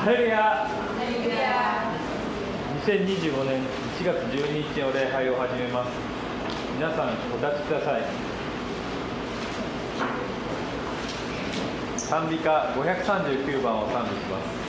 ハレルヤ。2025年1月12日の礼拝を始めます。皆さんお立ちください。賛美歌539番を賛美します。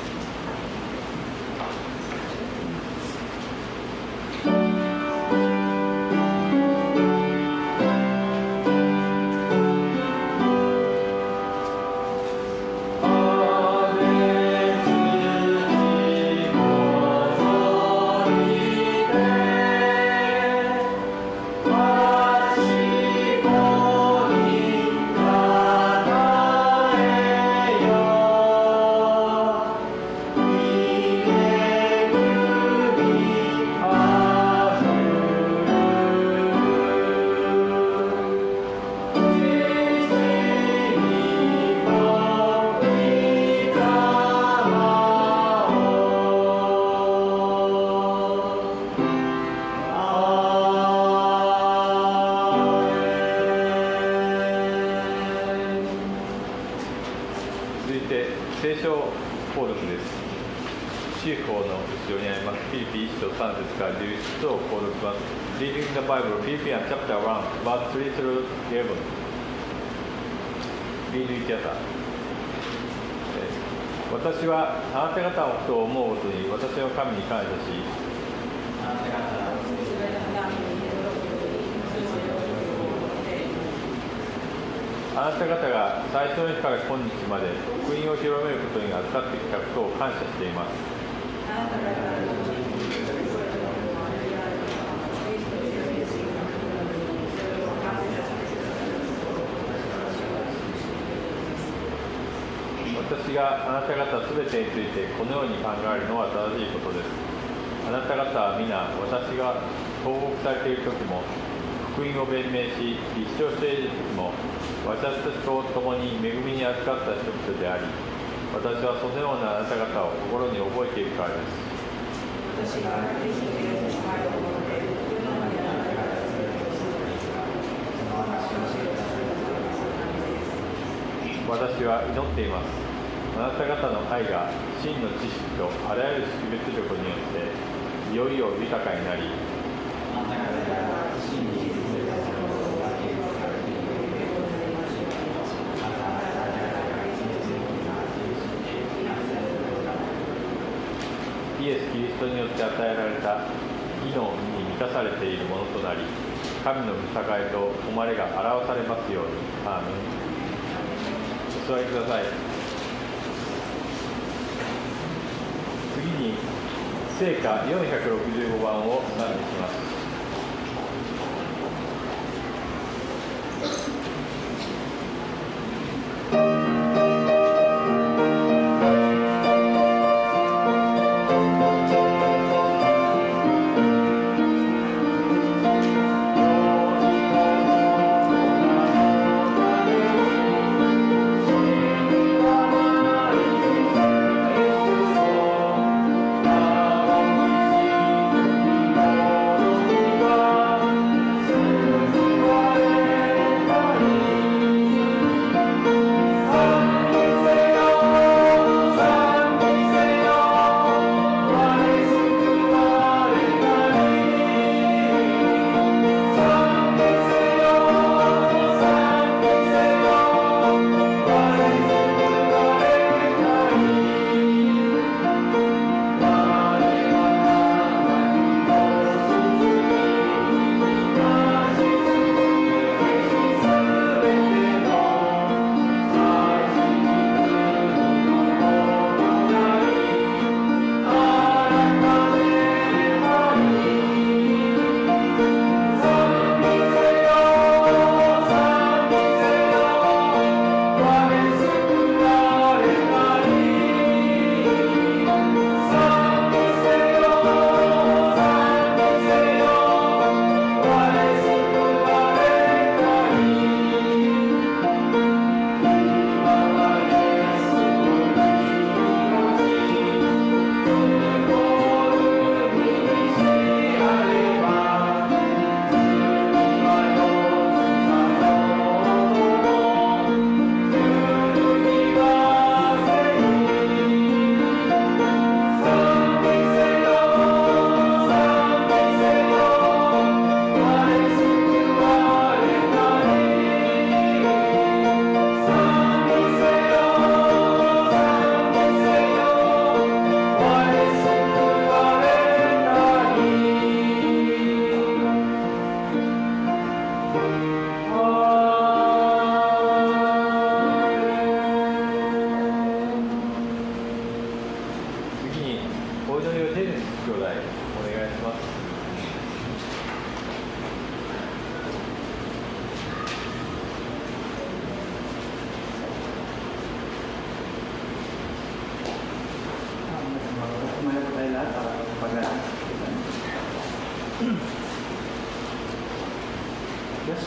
私はあなた方のことを思うごとに私の神に感謝し、あなた方が最初の日から今日まで福音を広めることに預かってきたことを感謝しています。私があなた方すべてについてこのように考えるのは正しいことです。あなた方は皆私が投獄されている時も福音を弁明し立証している時も私たちと共に恵みに預かった人々であり、私はそのようなあなた方を心に覚えているからです。私は祈っています。あなた方の愛が真の知識とあらゆる識別力によっていよいよ豊かになり、イエス・キリストによって与えられた義の実に満たされているものとなり、神の御栄えと誉れが表されますように。アーメン。お座りください。次に聖歌465番を賛美します。Oh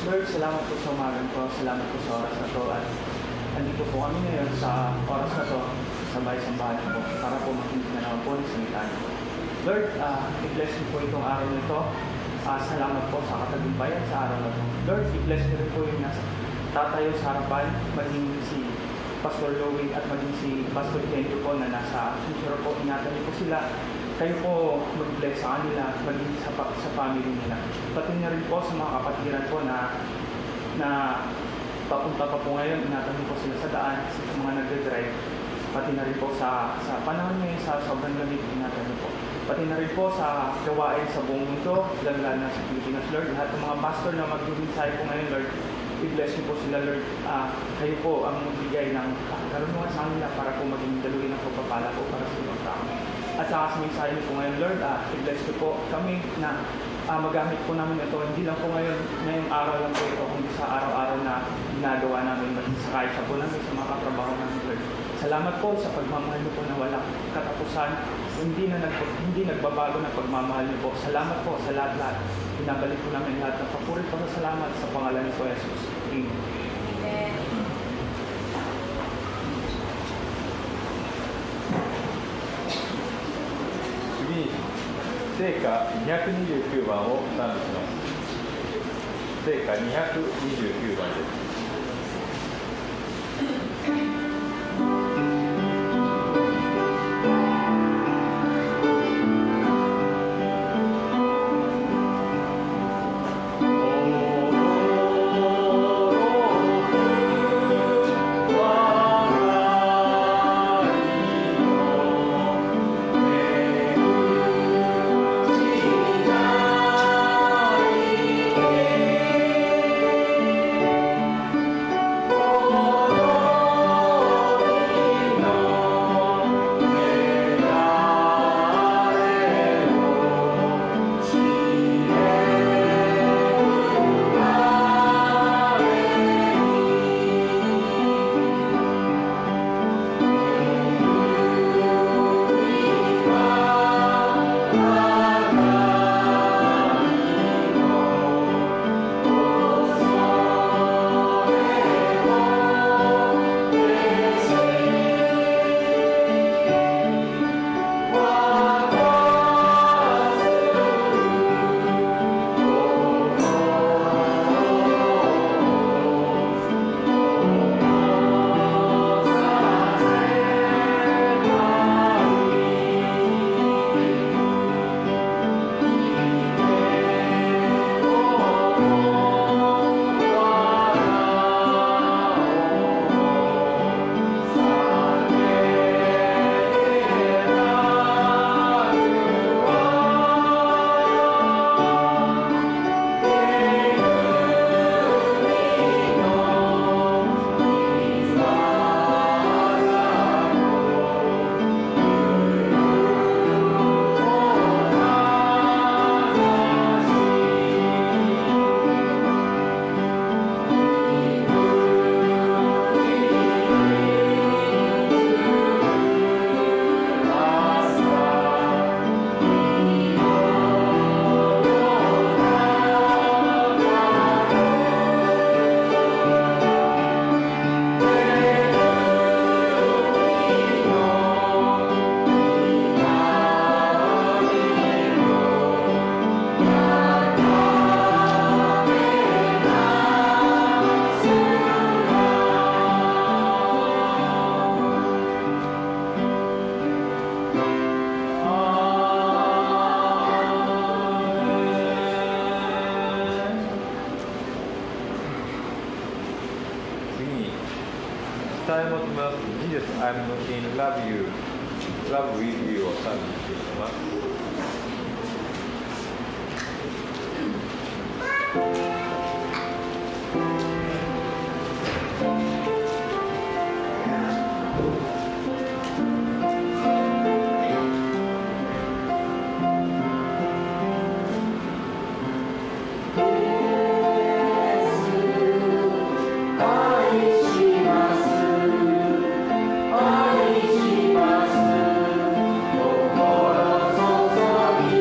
Lord, salamat po sa umagang po. Salamat po sa oras na to. At andito po kami ngayon sa oras na to, sabay-sambahan po, para po makinig na naman po ng salita niyo. Lord, i-bless niyo po itong araw nito. Salamat po sa katagumpayan sa araw na to. Lord, i-bless niyo rin po yung nasa tatayo sa harapan, maging si Pastor Louie at maging si Pastor Kenyo po na nasa future po. Ingatan niyo po sila. Kayo po mag-bless sa kanila, maging sa family nila. Pati na rin po sa mga kapatiran po na papunta pa po ngayon, ingatan niyo po sila sa daan, sa mga nagde-drive. Pati na rin po sa panahon ngayon, sa sobrang lamig, ingatan niyo po. Pati na rin po sa gawain sa buong mundo, lalo na sa Pilipinas, Lord. Lahat ng mga pastor na mag-mensahe po ngayon, Lord, i-bless niyo po sila, Lord. Kayo po ang magbigay ng karunungan sa kanila para po maging daluin ng pagpapala po para sa ibang tao. At saka sa mensahe niyo po ngayon, Lord, i-bless niyo po kami na magamit po namin ito. Hindi lang po ngayong araw lang po ito, kundi sa araw-araw na ginagawa namin, maging sa kahit sa po namin sa mga katrabaho namin, Lord. Salamat po sa pagmamahal niyo po na walang katapusan. Hindi nagbabago na pagmamahal niyo po. Salamat po sa lahat-lahat. Pinabalik po namin lahat ng papuri po sa salamat sa pangalan ni Jesus. Amen.次に聖歌229番を賛美します。聖歌229番です。Jesus, I'm in love you, love with you を賛美していきます。心注ぎ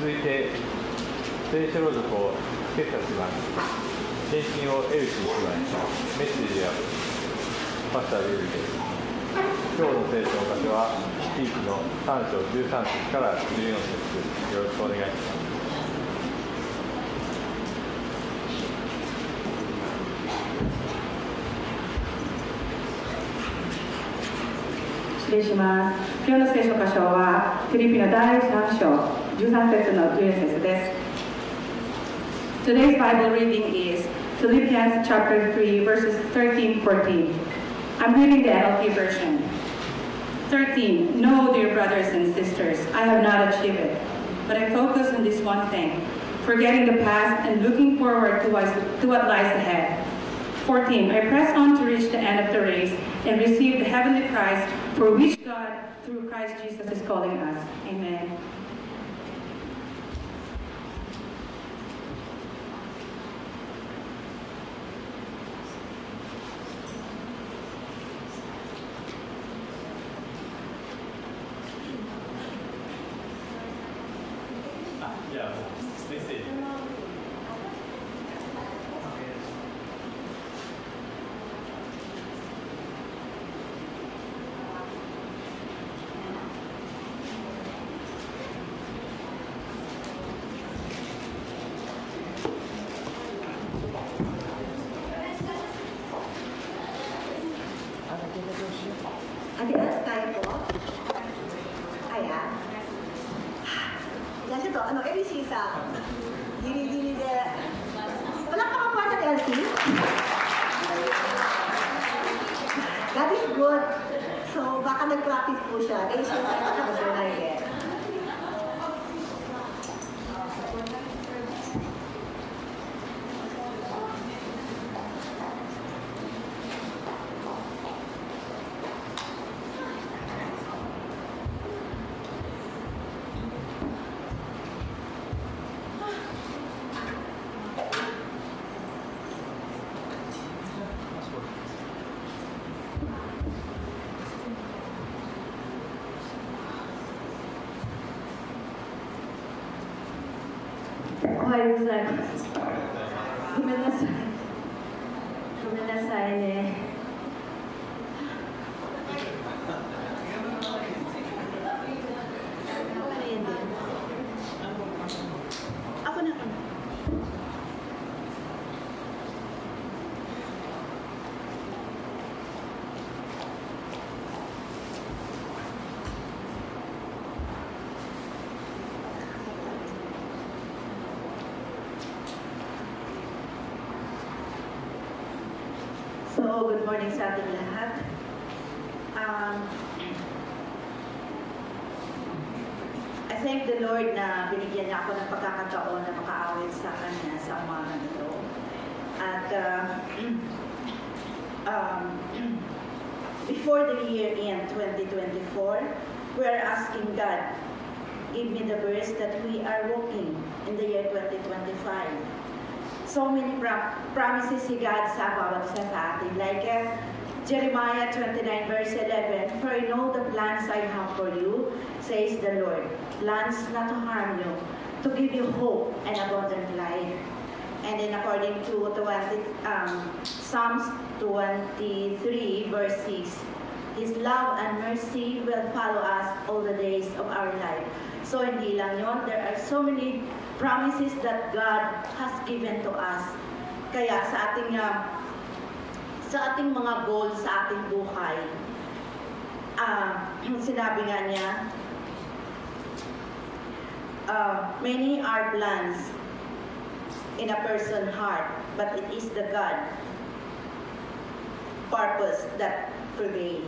続いて聖書朗読をつけたします。献身を得るし姉妹、メッセージやパスタルールです。今日の聖書の箇所はピークの3章13節から14節。よろしくお願いします。失礼します。今日の聖書箇所はフィリピの第3章13節の14節です。Today's Bible reading is Philippians chapter 3 verses 13-14. I'm reading the NLT version. 13. No, dear brothers and sisters, I have not achieved it, but I focus on this one thing, forgetting the past and looking forward to what lies ahead. 14. I press on to reach the end of the race and receive the heavenly prize for which God, through Christ Jesus, is calling us. Amen. Adidas, tayo po. Ayan. Yan siya to. LC sa gili-gili de... Wala pa kapuha sa LC? That is good. So, baka nag-practice po siya. Kaya siya sa pagkakasya na yun. Ohayou gozaimasu. ごめんなさい。ごめんなさいね。Ako na. So, good morning sa ating lahat. I thank the Lord na binigyan niya ako ng pagkakataon na makaawit sa Kanya sa umaga nito. At before the year end 2024, we are asking God, give me the verse that we are walking in the year 2025. So many promises si God sa bawat isa sa atin. Like Jeremiah 29 verse 11, for I know the plans I have for you, says the Lord. Plans not to harm you, to give you hope and abundant life. And then according to Psalms 23 verse 6, His love and mercy will follow us all the days of our life. So hindi lang yun, there are so many promises that God has given to us. Kaya sa ating mga goals sa ating buhay, sinabi nga niya, many are plans in a person's heart, but it is the God purpose that prevails.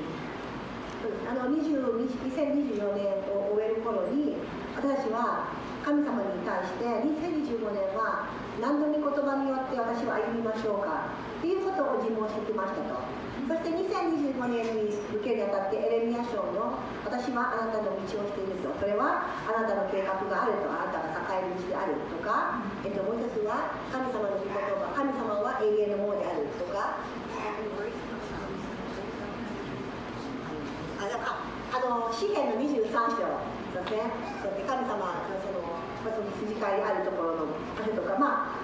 2024年を終える頃に、私は神様に対して2025年は何の御言葉によって私は歩みましょうかということを自問してきましたと。そして2025年に受けるにあたってエレミヤ書の私はあなたの道をしていると、それはあなたの計画があると、あなたが栄える道であるとか、もう一つは神様の御言葉、神様は永遠のものであるとか、詩篇の23章ですね。神様のその羊飼いあるところの箇所とか、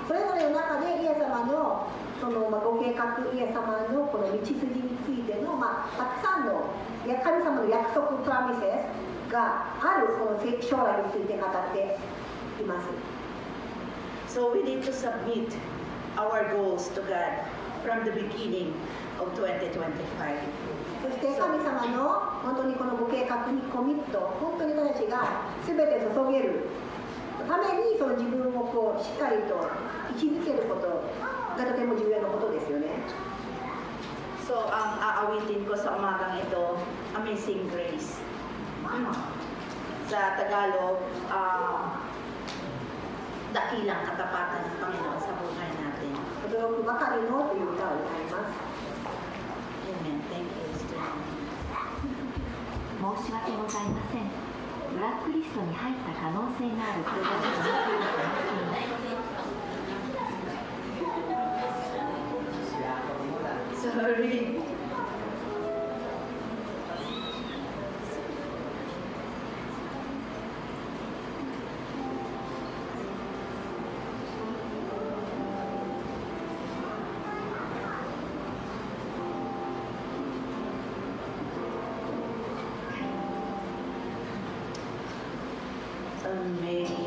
それぞれの中でイエス様のそのご計画、イエス様のこの道筋についての、たくさんの神様の約束プラミセスがあるこの将来について語っています。So we need to submit our goals to God from the beginning of 2025. そして神様の本当にこのご計画にコミット、本当に私たちが全て注げるためにその自分をこうしっかりと位置づけることがとても重要なことですよね。So ang aawitin ko sa umagang ito, Amazing Grace. Sa Tagalog, dakilang katapatan ng Panginoon sa buhay natin. 驚くばかりのという歌を歌います。Amen. Thank you, Sister. 申し訳ございません。ブラックリストに入った可能性がある方が Sorry.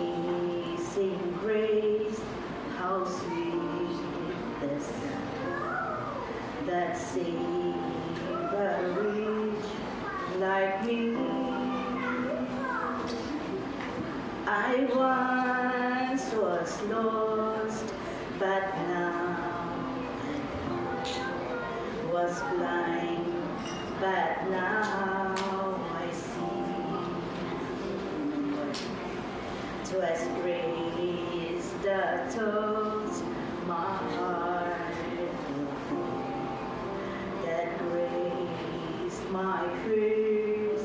Amazing grace, how sweet the sound that saved a wretch like me. I once was lost, but now was blind, but now I see. 'Twas grace that taught my heart that grace my fears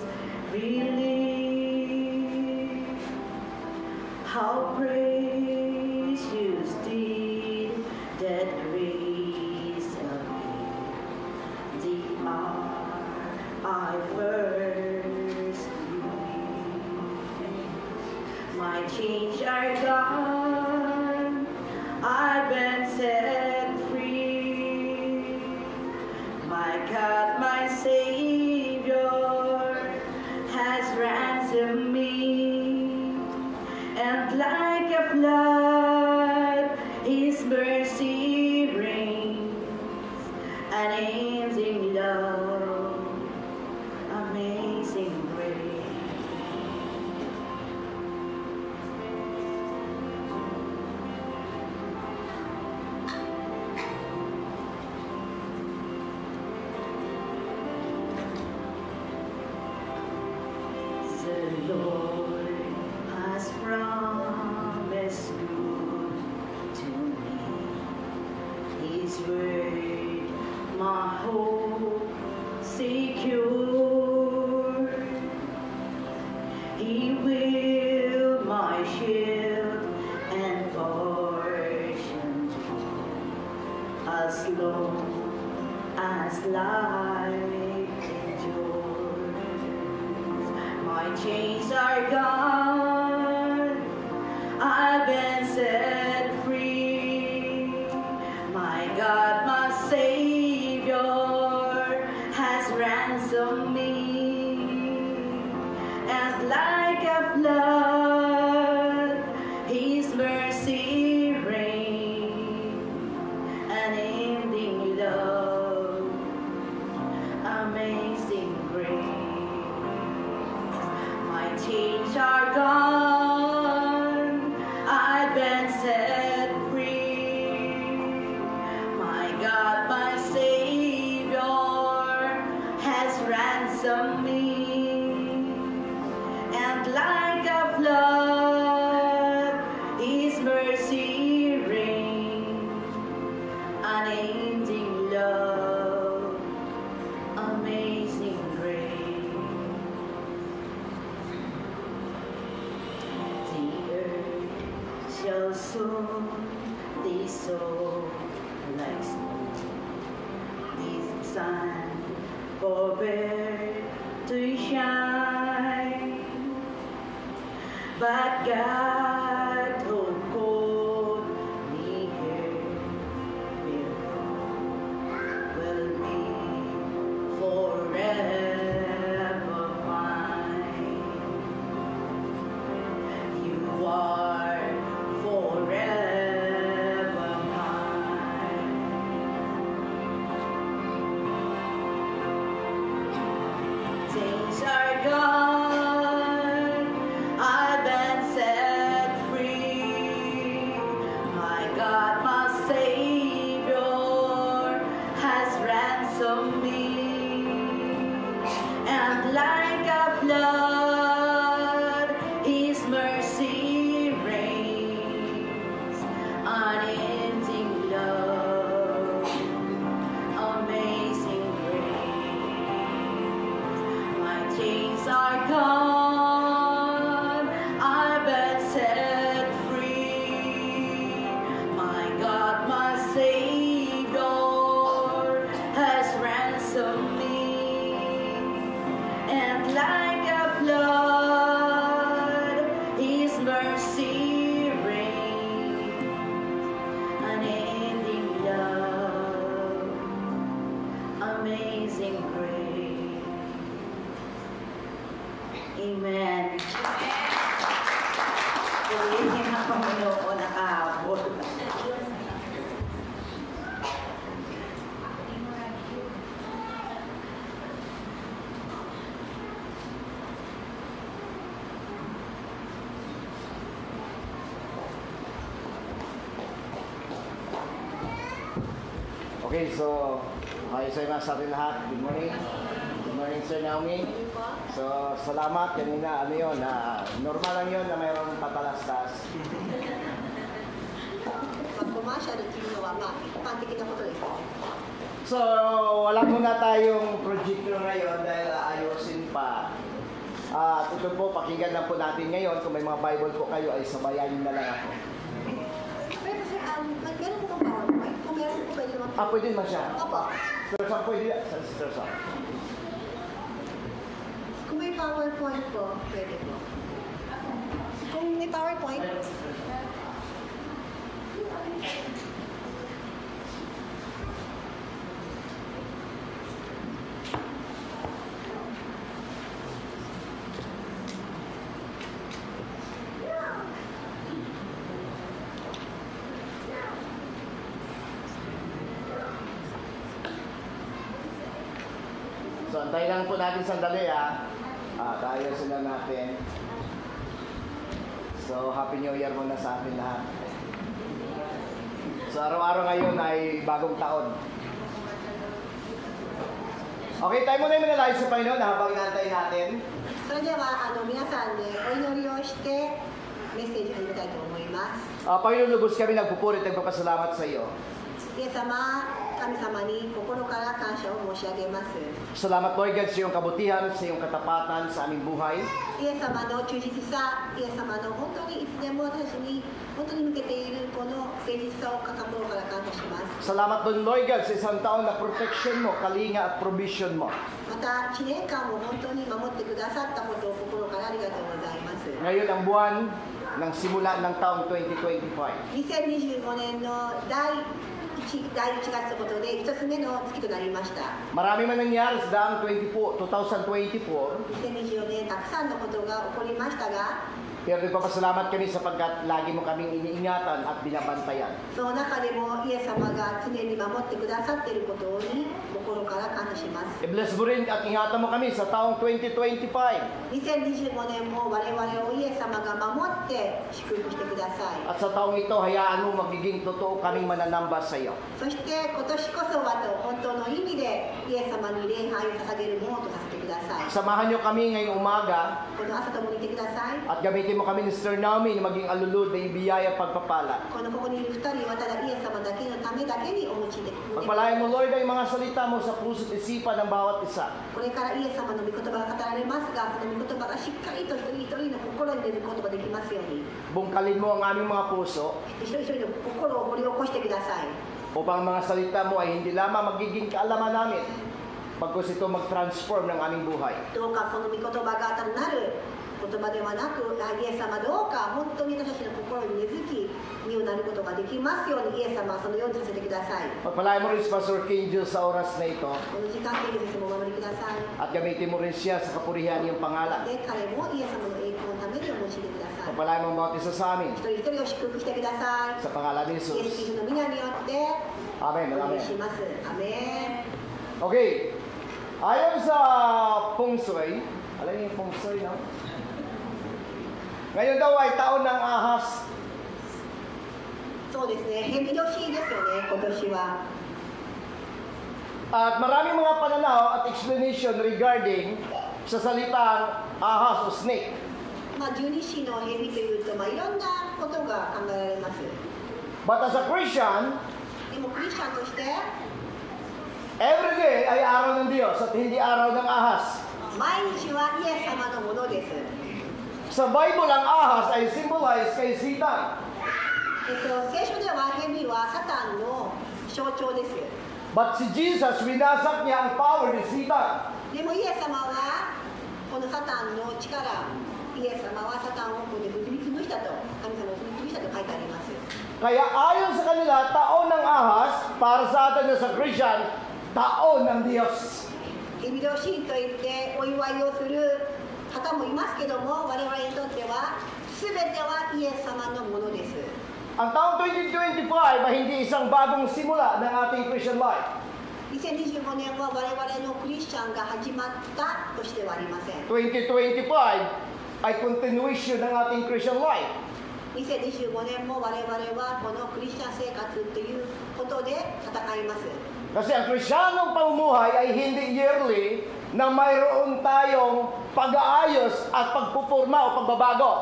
relief. How precious did that grace appear the hour I first believed. My chains are gone, I've been set free. My God, my Savior, has ransomed me. And like a flood, His mercy reigns. Amazing love, amazing grace. The Lord has promised good to me. His word, my hope secure. He will my shield and portion as long as life endures. My chains are gone, I've been set free. My God, my Savior, has ransomed me. And like a flood, His mercy reigns. Unending love, amazing grace. My chains are gone, I've been set free. My God, my Savior, has ransomed me. And like a flood, His mercy reigns. Unending love, amazing grace. The earth shall soon dissolve like snow. The sun forbear to shine, but God Purihin ang Panginoon nakahabol. Okay, so ayos sa atin lahat. Good morning. Good morning, Sir Naomi. So, salamat. Kanina, normal lang yun na mayroong patalastas. コマーシャルっていうのは、一般的なことです。 So, wala muna tayong projector ngayon dahil ayusin pa. At ito po, pakinggan lang po natin ngayon. Kung may mga Bible po kayo, ay sabayan na lang ako. Pero sir, meron po bang PowerPoint? Kung meron po, pwede naman. Pwede naman siya. Opo. Sir Sam, pwede. Sir Sam. Kung may PowerPoint po, pwede po. Kung may PowerPoint, So, antayin lang po natin sandali tayo sila natin. So, Happy New Year muna sa atin lahat. So, araw-araw ngayon ay bagong taon. Okay, tayo muna yung manalangin sa Panginoon habang inaantay natin. それでは皆さんでお祈りをしてメッセージを始めたいと思います。 Panginoon, lubos kami nagpupurit at nagpapasalamat sa iyo. イエス様、神様に心から感謝を申し上げます。 Salamat, Lord God, sa iyong kabutihan, sa iyong katapatan sa aming buhay. イエス様の忠実さ、イエス様の本当にいつでも私に本当に向けているこの誠実さを心から感謝します。 Salamat doon, Lord God, sa isang taon na protection mo, kalinga at provision mo. また1年間も本当に守ってくださったことを心からありがとうございます。 Ngayon ang buwan ng simula ng taong 2025. 2025年の第1月ということで1つ目の月となりました。 Marami man nangyari sa daang 2024. 2024年たくさんのことが起こりましたが、 Pero nagpapasalamat kami sapagkat lagi mo kaming iniingatan at binabantayan. その中でもイエス様が常に守ってくださっていることに心から感謝します。 I-bless mo rin at ingatan mo kami sa taong 2025. 2025年も我々をイエス様が守って祝福してください。 At sa taong ito, hayaan mo magiging totoo kaming mananamba sa iyo. そして今年こそはと本当の意味でイエス様に礼拝を捧げるものとさせてください。 Samahan niyo kami ngayong umaga この朝ともにいてください。 at gamitin mo kami ni Sister Naomi na maging alulod na ibiyaya at pagpapala. ここにいる2人はただイエス様だけのためだけにお持ちで、 Pagpalain mo, Lord, ang mga salita mo sa puso't isipan ng bawat isa. これからイエス様の御言葉が語られますが、その御言葉がしっかりと一人一人の心に出ることができますように、 Bungkalin mo ang aming mga puso 一人一人の心を掘り起こしてください。 upang ang mga salita mo ay hindi lamang magiging kaalaman namin, pagkos ito mag-transform ng aming buhay. どうかこの御言葉が単なる言葉ではなく、イエス様どうか本当に私たちの心に根付き、身をなることができますように、イエス様はそのようにさせてください。 Pagpalain mo rin si Pastor King Jules sa oras na ito この時間的にもお守りください。 at gamitin mo rin siya sa kapurihan niyong pangalan. で、彼もイエス様の栄光のためにお持ちでください。 Pagpalain mo ang bawat isa sa amin 一人一人を祝福してください。 sa pangalan ni イエス・キ Jesus. リストの皆によってお Amen. 願 Amen. いします。アメン。 Okay. Ayon sa Feng Shui, alam niyo yung Feng Shui, no? Ngayon daw ay taon ng ahas. そうですね、ヘビ年ですよね、今年は。 At maraming mga pananaw at explanation regarding sa salitang ahas o snake. 十二支のヘビというと、いろんなことが考えられます。 But as a Christian, でもクリスチャンとして、 every day ay araw ng Diyos at hindi araw ng ahas. 毎日はイエス様のものです。 Sa Bible, ang ahas ay symbolize kay Satan. 聖書ではヘビはサタンの象徴です。 But si Jesus, winasak niya ang power ni Satan. でもイエス様はこのサタンの力、イエス様はサタンをここで踏み潰したと、神様を踏み潰したと書いてあります。 Kaya ayon sa kanila, taon ng ahas, para sa atin na sa Christian, taon ng Diyos. ヘビ年といってお祝いをする方もいますけども、我々にとっては全てはイエス様のものです。 Ang taong 2025 ay hindi isang bagong simula ng ating Christian life. 2025年は我々のクリスチャンが始まったとしてはありません。 2025 ay continuation ng ating Christian life. 2025年も我々はこのクリスチャン生活ということで戦います。 Kasi ang Kristiyanong pamumuhay ay hindi yearly na mayroon tayong pag-aayos at pagpupurma o pagbabago.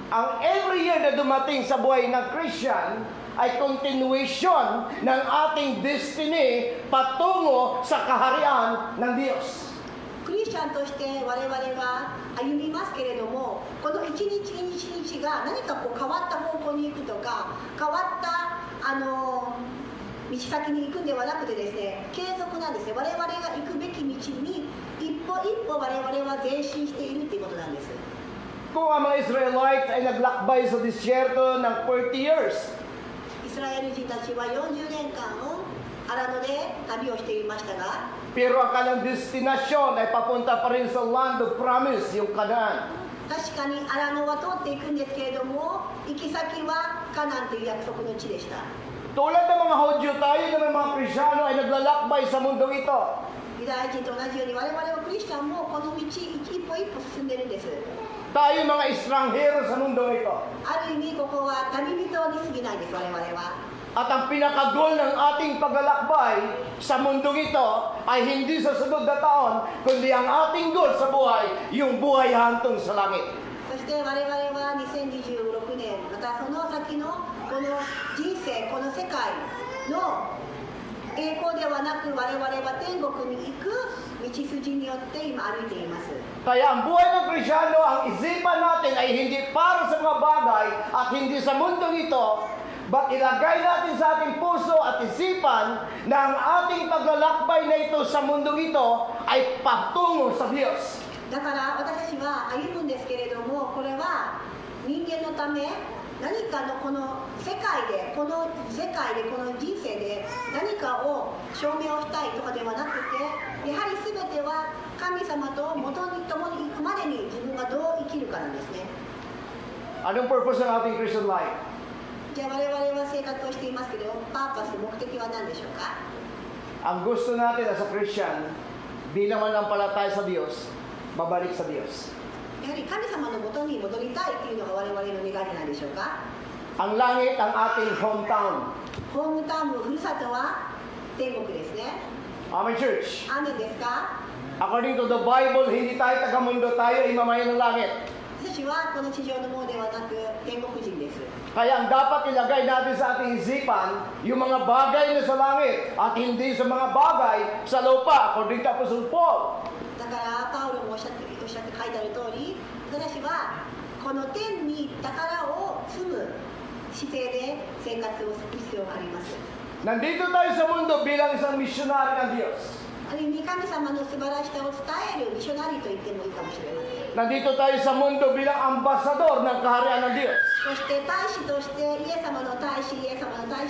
Ang every year na dumating sa buhay ng Christian ay continuation ng ating destiny patungo sa kaharian ng Diyos. クリスチャンとして我々は歩みますけれども、この一日一日が何かこう変わった方向に行くとか、変わった道先に行くんではなくてですね、継続なんですね。我々が行くべき道に一歩一歩我々は前進しているということなんです。 Kung ang mga Israelites ay naglakbay sa disyerto ng 40 years, イスラエル人たちは40年間を荒野で旅をしていましたが、 pero ang kanilang destinasyon ay papunta pa rin sa land of promise, yung Canaan. 確かに荒野は通っていくんですけれども、行き先はカナンという約束の地でした。 Tulad ng mga Hudyo, tayo na may mga Krisyano ay naglalakbay sa mundong ito. ユダヤ人と同じように我々はクリスチャンもこの道一歩一歩進んでるんです。 Tayo mga estranghero sa mundong ito. ある意味ここは旅人に過ぎないです我々は。 At ang pinakagol ng ating paglalakbay sa mundong ito ay hindi sa sunod na taon, kundi ang ating goal sa buhay, yung buhay hantong sa langit. そして我々は2026年またその先のこの人生この世界の栄光ではなく我々は天国に行く道筋によって今歩いています。 Kaya ang buhay ng Krisyano, ang isipan natin ay hindi para sa mga bagay at hindi sa mundong ito, but ilagay natin sa ating puso at isipan na ang ating paglalakbay na ito sa mundong ito ay patungo sa Diyos. だから私たちは歩むんですけれども、これは人間のため何かのこの世界でこの人生で何かを証明をしたいとかではなくて、やはり全ては神様と元に共に行くまでに自分がどう生きるかなんですね。 Anong purpose ng ating Christian life? じゃあ我々は生活をしていますけど、パーパス目的は何でしょうか？ Ang gusto natin as a Christian, bilang manampalataya sa Diyos, babalik sa Diyos. やはり神様の元に戻りたいというのが我々の願いじゃないでしょうか？ Ang langit ang ating hometown. ホームタウン、ふるさとは天国ですね。 Amen, church. アーメンですか？ According to the Bible, hindi tayo taga-mundo, tayo ay mamayan ng langit. 私はこの地上のものではなく天国人です。 Kaya ang dapat ilagay natin sa ating isipan, yung mga bagay na sa langit at hindi sa mga bagay sa lupa, according to Apostle Paul. だからパウロもおっしゃって書いてある通り、私はこの天に宝を積む姿勢で生活をする必要があります。 Nandito tayo sa mundo bilang isang misyonary ng Diyos. ある意味神様の素晴らしさを伝えるミショナリーと言ってもいいかもしれません。 Nandito tayo sa mundo bilang ambasador ng kaharian ng Diyos. そして大使としてイエス様の大使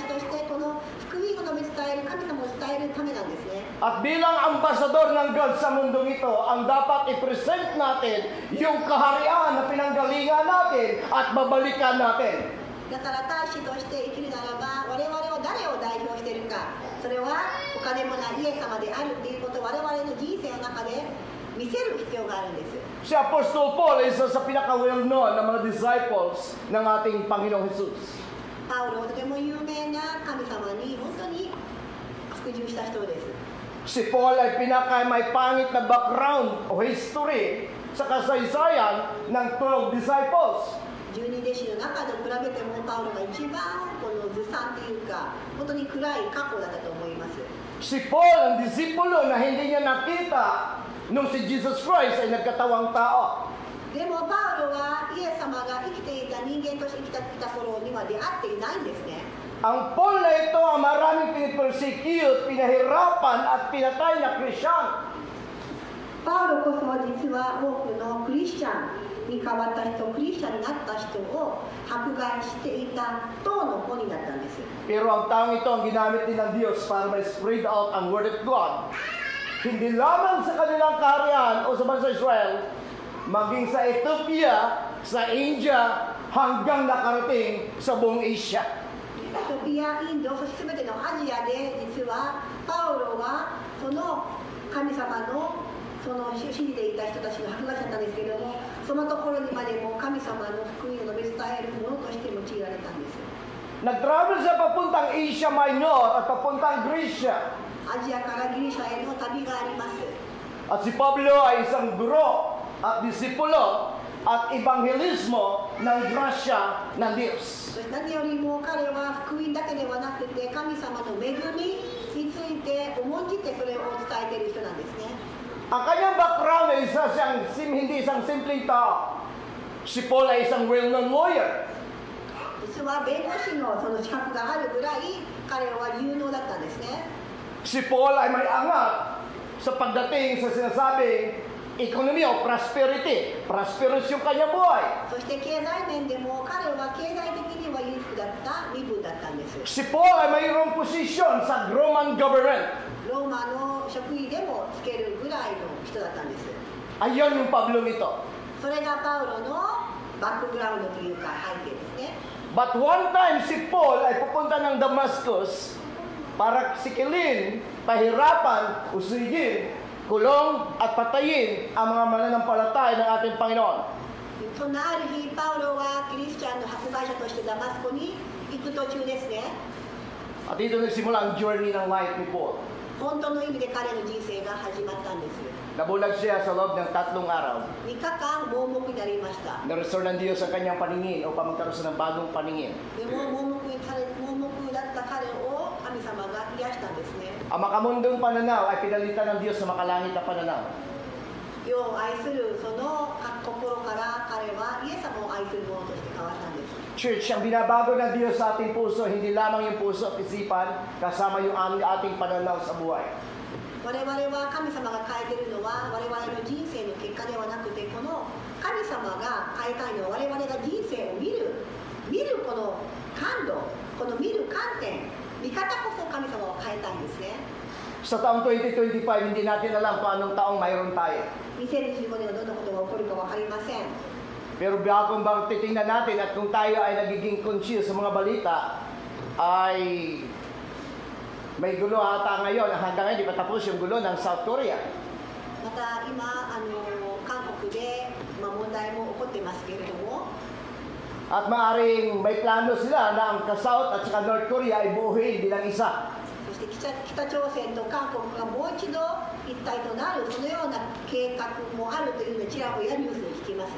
としてこの福音を述べ伝える神様を伝えるためなんですね。 At bilang ambasador ng God sa mundong ito, ang dapat i-present natin yung kaharian na pinanggalingan natin at babalikan natin. だから大使として生きるならば我々は誰を代表しているか、それはお金もないイエス様であるということを我々の人生の中で見せる必要があるんです。 Si Apostol Paul ay isa sa pinaka-well-known na mga disciples ng ating Panginoong Jesus. パウロはとても有名な神様に本当に服従した人です。 Si Paul ay may pangit na background o history sa kasaysayan ng 12 disciples. 12弟子の中で比べてもパウロが一番このずさんというか本当に暗い過去だったと思います。 Si Paul, ang disipulo na hindi niya nakita nung si Jesus Christ ay nagkatawang tao. でもパウロはイエス様が生きていた人間として生きていた頃には出会っていないんですね。 Ang Paul na ito ang maraming pinipersecute, pinahirapan at pinatay na Christian. パウロこそ実は多くのクリスチャンに変わった人、クリスチャンになった人を迫害していた党の子になったんです。 Pero ang taong ito ang ginamit din ng Diyos para ma-spread out ang Word of God. Hindi lamang sa kanilang kaharian o sa bansa Israel, maging sa Ethiopia, sa India, hanggang nakarating sa buong Asia. エチオピア、インド、そして全てのアジアで実はパウロはその神様のその信じていた人たちの迫害者だったんですけれども、そのところにまでも神様の福音を述べ伝えるものとして用いられたんです。 Nag-travel siya papuntang Asia Minor at papuntang Grecia. アジアからギリシャへの旅があります。 At si Pablo ay isang guro at disipulo at ebanghelismo ng grasya ng Diyos. そして何よりも彼は福音だけではなくて神様の恵みについて重んじてそれを伝えている人なんですね。 Ang kanyang background ay hindi isang simpleng tao. Si Paul ay isang well-known lawyer. 実は弁護士のその資格があるぐらい彼は有能だったんですね。 Si Paul ay may angat sa pagdating sa sinasabing ekonomiya o prosperity. Prosperous yung kanyang buhay. そして経済面でも彼は経済的には裕福だった身分だったんです。 Si Paul ay mayroong posisyon sa Roman government. ローマの職位でもつけるぐらいの人だったんです。 Ayon yung Pablo nito. それがパウロのバックグラウンドというか背景ですね。 But one time si Paul ay pupunta ng Damascus para sikilin, pahirapan, usigin, kulong at patayin ang mga mananampalataya ng ating Panginoon. そんなある日パウロはキリスチャンの迫害者としてダマスコに行く途中ですね。 At dito nagsimula ang journey ng life ni Paul. 本当の意味で彼の人生が始まったんです。 Nabulag siya sa loob ng 3 araw. 3日間盲目になりました。 Na-restore ng Diyos ang kanyang paningin upang magkaroon siya ng bagong paningin. でも盲目だった彼を神様が癒したんですね。 Ang makamundong pananaw ay pinalitan ng Diyos sa makalangit na pananaw. 世を愛するその心から彼はイエス様を愛する者として変わったんです。 Church, ang binabago ng Diyos sa ating puso, hindi lamang yung puso at isipan, kasama yung ating pananaw sa buhay. 我々は神様が変えているのは我々の人生の結果ではなくて、この神様が変えたいのは我々が人生を見るこの感度、この見る観点、見方こそ神様を変えたいんですね。 Sa taong 2025, hindi natin alam kung anong taong mayroon tayo. 2025年はどんなことが起こるか分かりません。 Pero kung bang titingnan natin at kung tayo ay nagiging conscious sa mga balita, ay may gulo ata ngayon. Hanggang ngayon, di pa tapos yung gulo ng South Korea. また今韓国で問題も起こってますけれども、 At maaring may plano sila na ang South at saka North Korea ay buuhin bilang isa. そして北朝鮮と韓国がもう一度一体となるそのような計画もあるというのをちらほらニュースで聞きます。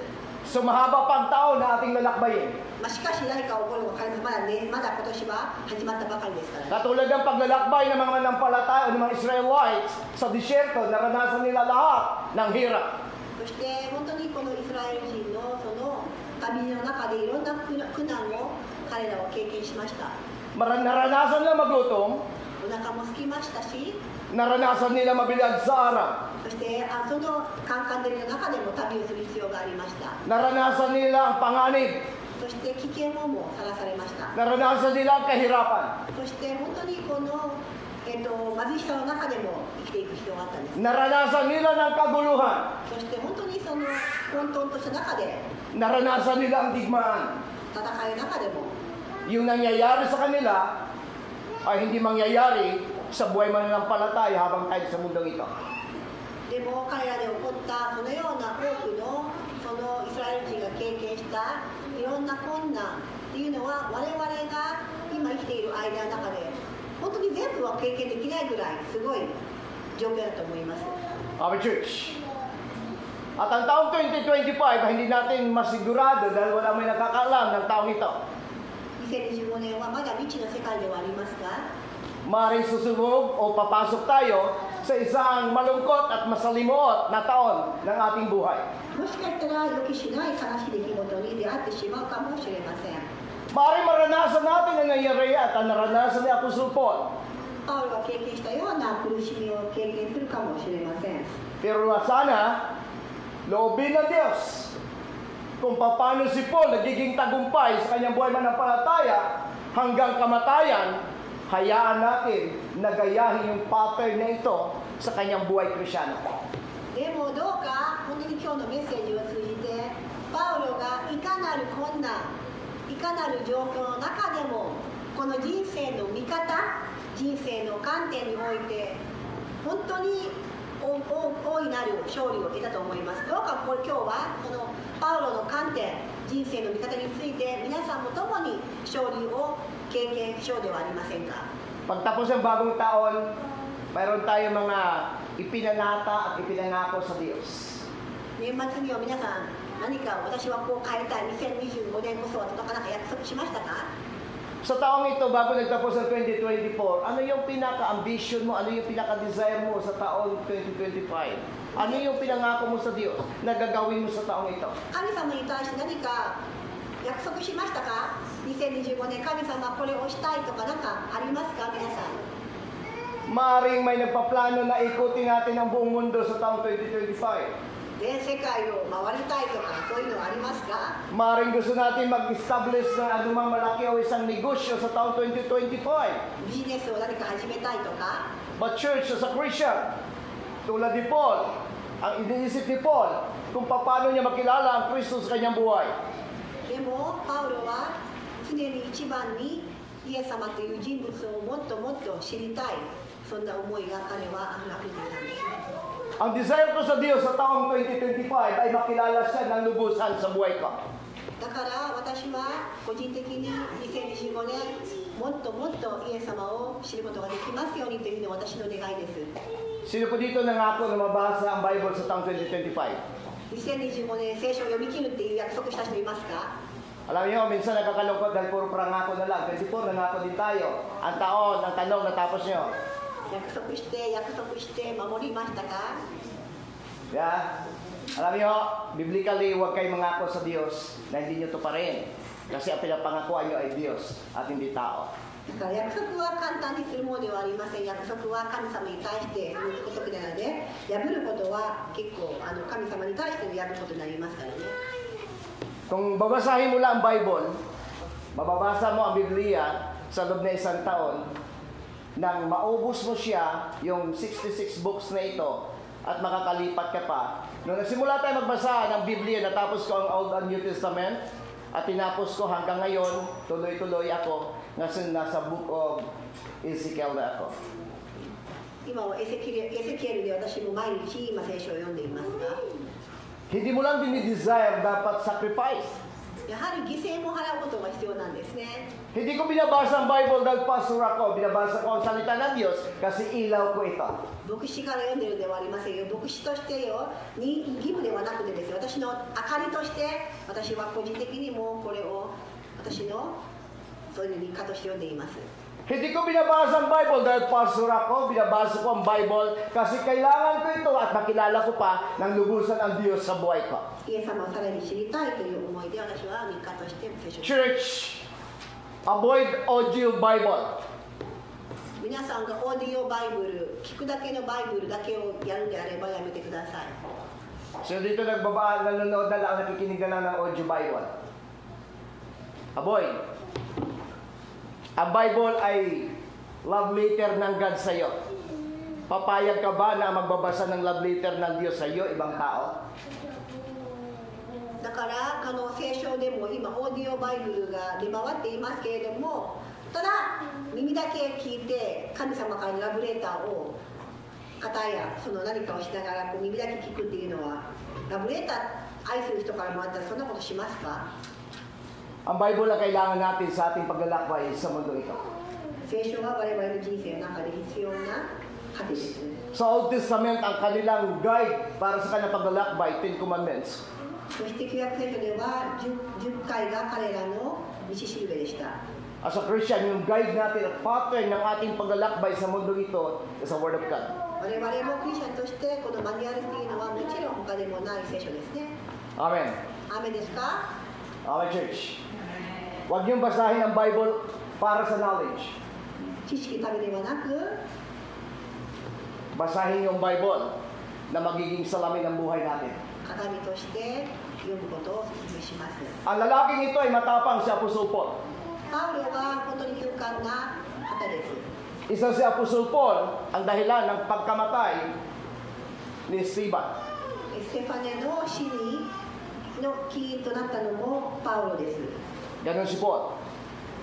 So mahaba pang taon na ating lalakbayin. しかし何か起こるのかまだね、まだ今年は始まったばかりですから、ね。 Katulad ng paglalakbay ng mga manampalataya o ng mga Israelites sa disyerto, naranasan nila lahat ng hirap. そして本当にこのイスラエル人のその旅の中でいろんな苦難を彼らは経験しました。 Naranasan nila maglutom, お腹も空きましたし、 naranasan nila mabilad sa araw. そしてそのカンカン照りの中でも旅をする必要がありました。 Naranasan nila ang panganib. そして危険もさらされました。 Naranasan nila ang kahirapan. そして本当にこの、貧しさの中でも生きていく必要があったんです。 Naranasan nila ng kaguluhan. そして本当にその混沌とした中で、 Naranasan nila ang digmaan. 戦いの中でも、 Yung nangyayari sa kanila ay hindi mangyayari sa buhay mananampalataya habang tayo sa mundong ito. でも彼らで起こったそのような多くのそのイスラエル人が経験したいろんな困難っていうのは我々が今生きている間の中で本当に全部は経験できないぐらいすごい状況だと思います。 Our church. At ang taong 2025 ay hindi natin masigurado dahil wala may nakakaalam ng taong ito. 2025年はまだ未知の世界ではありますが、 Maring susubog o papasok tayo sa isang malungkot at masalimuot na taon ng ating buhay. もしかしたら予期しない悲しい出来事に出会ってしまうかもしれません。 Maring maranasan natin ang nangyayari at ang naranasan ni Apostol Paul. パウロが経験したような苦しみを経験するかもしれません。 Pero sana, loobin ng Diyos kung paano si Paul nagiging tagumpay sa kanyang buhay manampalataya hanggang kamatayan, hayaan natin na gayahin yung pattern na ito sa kanyang buhay Kristyano. でもどうか本当に今日のメッセージを通じてパウロがいかななる困難、いかなる状況の中でも、この人生の見方、人生の観点において本当に大いなる勝利を得たと思います。どうか今日はこのパウロの観点、人生の見方について皆さんも共に勝利を経験しようではありませんか。 Pagtapos ng bagong taon, mayroon tayo mga ipinanata at ipinangako sa Diyos. 年末には皆さん何か私はこう変えたい、2025年こそはとかなんか約束しましたか。 Sa taong ito, bago nagtapos ang 2024, ano yung pinaka-ambition mo, ano yung pinaka-desire mo sa taong 2025? Ano yung pinangako mo sa Diyos na gagawin mo sa taong ito? 神様に対して何か約束しましたか。2025年神様これをしたいとかなんかありますか皆さん。 Maaring may nagpaplano na ikutin natin ang buong mundo sa taong 2025. 全世界を回りたいとかそういうのはありますか。 Maaring gusto natin mag-establish ng anumang malaki o isang negosyo sa taong 2025. ビジネスを何か始めたいとか。 But church, as a Christian, tulad ni Paul, ang iniisip ni Paul kung paano niya makilala ang Kristo sa kanyang buhay. でもパウロは常に一番にイエス様という人物をもっともっと知りたい、そんな思いが彼は溢れていたんですね。 Ang desire ko sa Diyos sa taong 2025 ay makilala siya ng lubusan sa buhay ko. だから私は個人的に2025年もっともっとイエス様を知ることができますようにというのが私の願いです。 Sino po dito nangako na mabasa ang Bible sa taong 2025? 2025年聖書を読み切るっていう約束した人いますか。 Alam niyo, minsan nakakalungkot dahil puro prangako na lang. 24, nangako din tayo. Ang taon, ang tanong, natapos niyo. 約束して守りましたか。 Yeah? Alam niyo, biblically, huwag kayo mangako sa Diyos na hindi niyo to pa rin. Kasi ang pinapangakuan niyo ay Diyos at hindi tao. だから約束は簡単にするものではありません。約束は神様に対してすることなので、破ることは結構神様に対して破ることになりますからね。 Kung babasahin mo lang ang Bible, mababasa mo ang Biblia sa loob na isang taon, nang maubos mo siya, yung 66 books na ito, at makakalipat ka pa. Nung nagsimula tayo magbasa ng Biblia, natapos ko ang Old and New Testament, at tinapos ko hanggang ngayon, tuloy-tuloy ako, nasa book of Ezekiel na ako. 今はエゼキエルで私も毎日今聖書を読んでいますが、 Hindi mo lang dinidesire, dapat sacrifice. やはり犠牲も払うことが必要なんですね。 Hindi ko binabasa ang Bible dahil pastor ako. Binabasa ko ang salita ng Diyos kasi ilaw ko ito. 牧師から読んでるではありませんよ。牧師としてに義務ではなくてですよ。私の明かりとして、私は個人的にもこれを私のそういう日課として読んでいます。 Hindi ko binabasa ang Bible dahil pastor ako. Binabasa ko ang Bible kasi kailangan ko ito at makilala ko pa ng lubusan ang Diyos sa buhay ko. イエス様をさらに知りたいという思いで私は日課として聖書を。 Church, avoid audio Bible. 皆さんがオーディオバイブル、聞くだけのバイブルだけをやるんであればやめてください。 So dito nanonood na lang, nakikinig na lang ng audio Bible. Avoid. Ang Bible ay love letter ng God sa iyo. Papayag ka ba na magbabasa ng love letter ng Diyos sa iyo, ibang tao? だから聖書でも今オーディオバイブルが出回っていますけれども、ただ耳だけ聞いて神様からのラブレターを方やその何かをしながら耳だけ聞くっていうのは、ラブレター愛する人からもらったらそんなことしますか。 Ang Bible ang kailangan natin sa ating paglalakbay sa mundo ito. 聖書は我々の人生の中で必要な糧です。 Sa Old Testament, ang kanilang guide para sa kanilang paglalakbay, 10 Commandments. そして旧約聖書では 10回が彼らの道しるべでした。 As a Christian, yung guide natin at pattern ng ating paglalakbay sa mundo ito is the Word of God. 我々もクリスチャンとしてこのマニュアルっていうのはもちろん他でもない聖書ですね。 Amen. 雨ですか。 Amen, church. Huwag niyong basahin ang Bible para sa knowledge. 知識ためではなく、 Basahin yung Bible na magiging salamin ng buhay natin. 鏡として読むことをお勧めします。 Ang lalaking ito ay matapang si Apostol Paul. パウロは本当に勇敢な方です。 Isa si Apostol Paul ang dahilan ng pagkamatay ni Esteban. ステファネの死にの起因となったのもパウロです。 Ganon si Paul.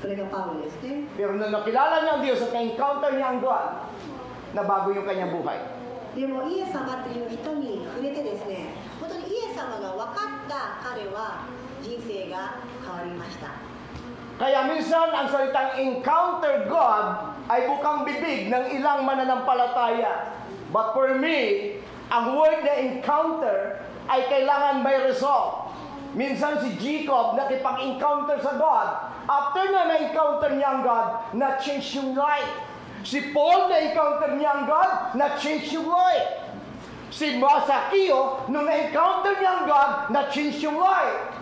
それがパウロですね。 Pero nung nakilala niya ang Diyos at na-encounter niya ang God, nabago yung kanyang buhay. でもイエス様という人に触れてですね、本当にイエス様が分かった彼は人生が変わりました。 Kaya minsan ang salitang encounter God ay bukang bibig ng ilang mananampalataya. But for me, ang word na encounter ay kailangan may result. Minsan si Jacob nakipag-encounter sa God. After na na-encounter niya ang God, na-change yung life. Si Paul na-encounter niya ang God, na-change yung life. Si Zacchaeus, nung na-encounter niya ang God, na-change yung life.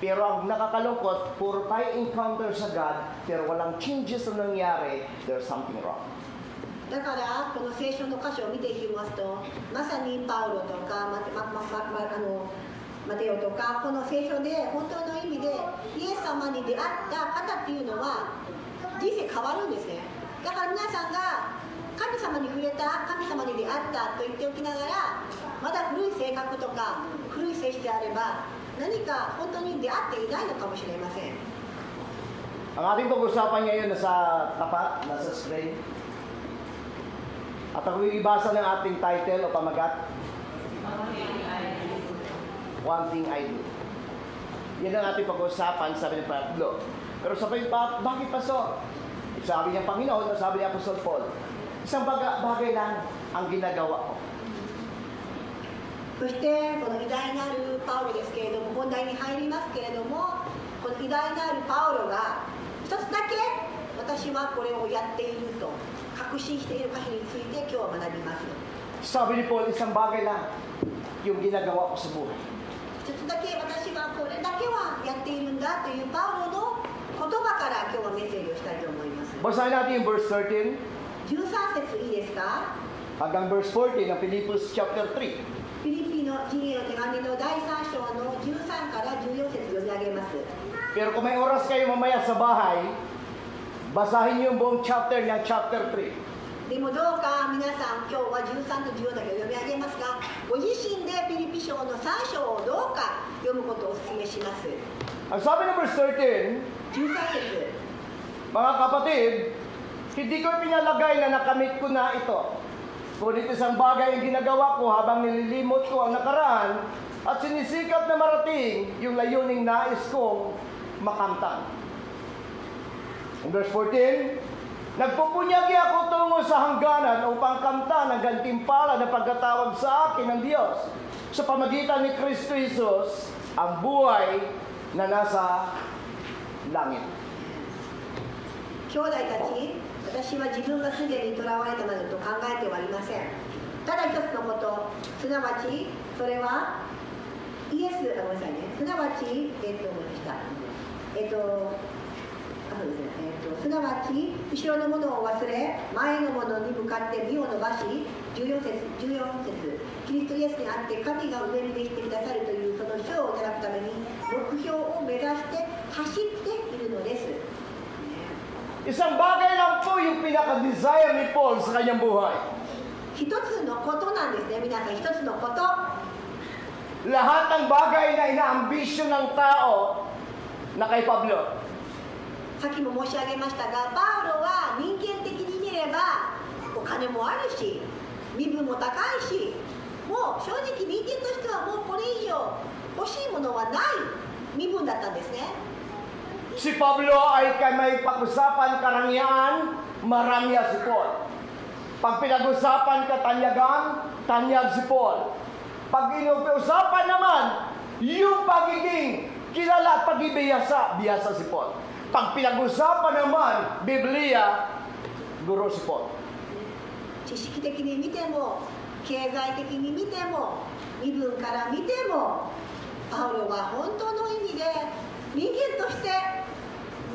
Pero ang nakakalungkot, puro tayo encounter sa God, pero walang changes na nangyari, there's something wrong. だからこの聖書の箇所を見ていきますと、まさにパウロとかマテオとか、この聖書で本当の意味でイエス様に出会った方っていうのは人生変わるんですね。だから皆さんが神様に触れた、神様に出会ったと言っておきながら、まだ古い性格とか古い性質であれば何か本当に出会っていないのかもしれません。 Ang ating pag-usapan ngayon nasa tapat, nasa screen. At ako ibasa ng ating title o pamagat. One thing I do. Yan ang ating pag-usapan, sabi ng Pablo. Pero sabi, bakit Pastor? Sabi niya Panginoon, sabi ni Apostol Paul, isang bagay lang ang ginagawa ko. そしてこの偉大なるパウロですけれども、本題に入りますけれども、この偉大なるパウロが一つだけ私はこれをやっていると確信している箇所について今日は学びます。 Sabi ni Paul, isang bagay lang yung ginagawa ko sa buhay. 一つだけ私はこれだけはやっているんだというパウロの言葉から今日はメッセージをしたいと思います。 Basahin natin yung verse 13 13節いいですか？ hanggang verse 14 ng Philippians chapter 3. フィリピの陣営の手紙の第3章の13から14節読み上げます。 Pero kung may oras kayo mamaya sa bahay, basahin niyo yung buong chapter ng chapter 3. でもどうか皆さん今日は13と14だけ読み上げますが、ご自身でフィリピ書の3章をどうか読むことをお勧めします。 Ang sabi ng verse 13, 13節 mga kapatid, hindi ko pinalagay na nakamit ko na ito. Ngunit isang bagay ang ginagawa ko habang nililimot ko ang nakaraan at sinisikap na marating yung layuning nais kong makamtan. In verse 14, nagpupunyagi ako tungo sa hangganan upang kamtan ang gantimpala na pagkatawag sa akin ng Diyos sa pamagitan ni Kristo Jesus, ang buhay na nasa langit. 兄弟たち、私は自分がすでに囚われたなどと考えてはありません。ただ一つのこと、すなわちそれはイエス、ごめんなさいね、すなわち、すなわち後ろのものを忘れ前のものに向かって身を伸ばし、14節キリストイエスにあって神が上に召してくださるというその賞をいただくために目標を目指して走っているのです。 Isang bagay lang po yung pinaka-desire ni Paul sa kanyang buhay. 一つのことなんですね、皆さん、一つのこと。 Lahat ng bagay na ina-ambisyon ng tao na kay Pablo. さっきも申し上げましたが、パウロは人間的に見ればお金もあるし、身分も高いし、もう正直人間としてはもうこれ以上欲しいものはない身分だったんですね。 Si Pablo ay may pag-usapan karangyaan, marami si Paul. Pag pinag-usapan katanyagan, tanyag si Paul. Pag inuusapan naman, yung pagiging kilala at pag-ibiyasa, biyasa si Paul. Pag pinag-usapan naman, Biblia, guro si Paul. 知識的に見ても、経済的に見ても、身分から見ても、パウロは本当の意味で人間として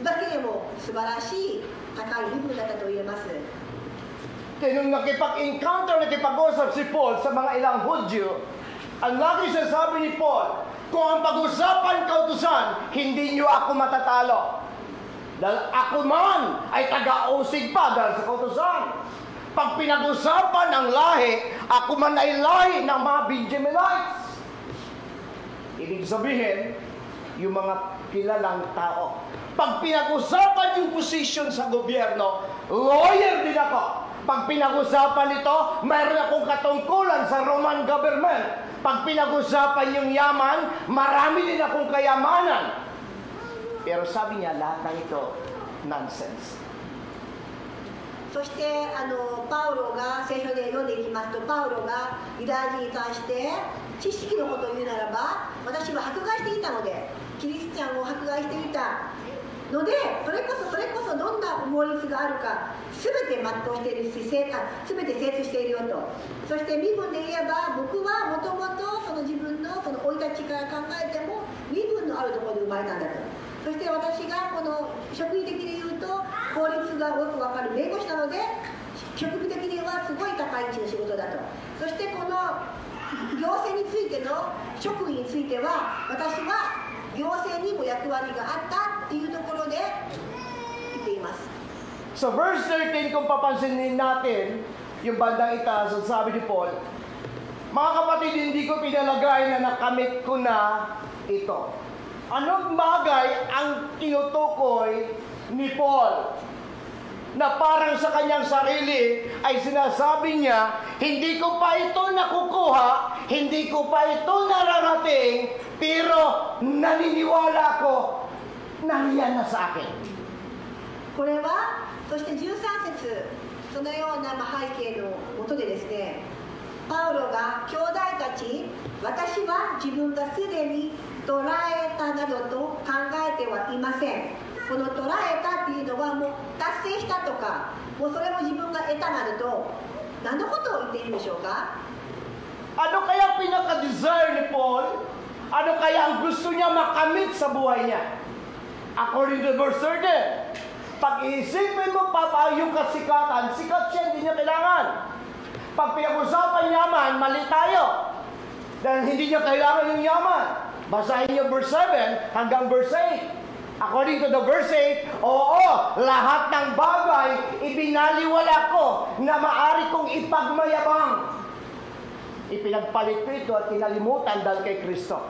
だけでも素晴らしい高い身分だったと言えます。 Kaya nung nakipag-encounter, nakipag-usap si Paul sa mga ilang Hudyo, ang lagi sasabi ni Paul, kung ang pag-usapan kautusan, hindi niyo ako matatalo. Dahil ako man ay taga-usig pa dahil sa kautusan. Pag pinag-usapan ang lahi, ako man ay lahi ng mga Benjaminites. Ibig sabihin, yung mga kilalang tao. Pag pinag-usapan yung position sa gobyerno, lawyer din ako. Pag pinag-usapan ito, mayroon akong katungkulan sa Roman government. Pag pinag-usapan yung yaman, marami din akong kayamanan. Pero sabi niya, lahat ng ito, nonsense. そしてパウロが聖書で読んでいきますと、パウロがユダヤ人に対して知識のことを言うならば、私は迫害していたので、キリスチャンを迫害していたので、それこそどんな法律があるか全て全うしているし、全て精通しているよと。そして身分で言えば、僕はもともとその自分のその生い立ちから考えても身分のあるところで生まれたんだと。そして私がこの職位的に言うと法律がよくわかる弁護士なので、職位的にはすごい高い位置の仕事だと。そしてこの行政についての職位については、私は行政にも役割があったっていうところで言っています。 So verse 13, kung papansinin natin, yung bandang itaas, sabi ni Paul, mga kapatid, hindi ko pinalagay na nakamit ko na ito. Anong bagay ang tinutukoy ni Paul? Na parang sa kanyang sarili ay sinasabi niya, hindi ko pa ito nakukuha, hindi ko pa ito nararating, pero naniniwala ko na yan na sa akin. これはそして13節、そのような背景のもとでですね、パウロが兄弟たち、私は自分がすでに捉えたなどと考えてはいません。この捉えたっていうのはもう達成したとか、もうそれも自分が得たなどと何のことを言っているんでしょうか。 Ano kaya pinaka-desire ni Paul? Ano kaya ang gusto niya makamit sa buhay niya? According to verse 13, pag-iisipin mo pa yung kasikatan, sikat siya, hindi niya kailangan. Pag pinag-usapan yaman, mali tayo. Dahil hindi niya kailangan yung yaman. Basahin niyo verse 7 hanggang verse 8. According to the verse 8, oo, lahat ng bagay ibinaliwala ko na maaari kong ipagmayabang. Ipinagpalit ko ito at kinalimutan dahil kay Kristo.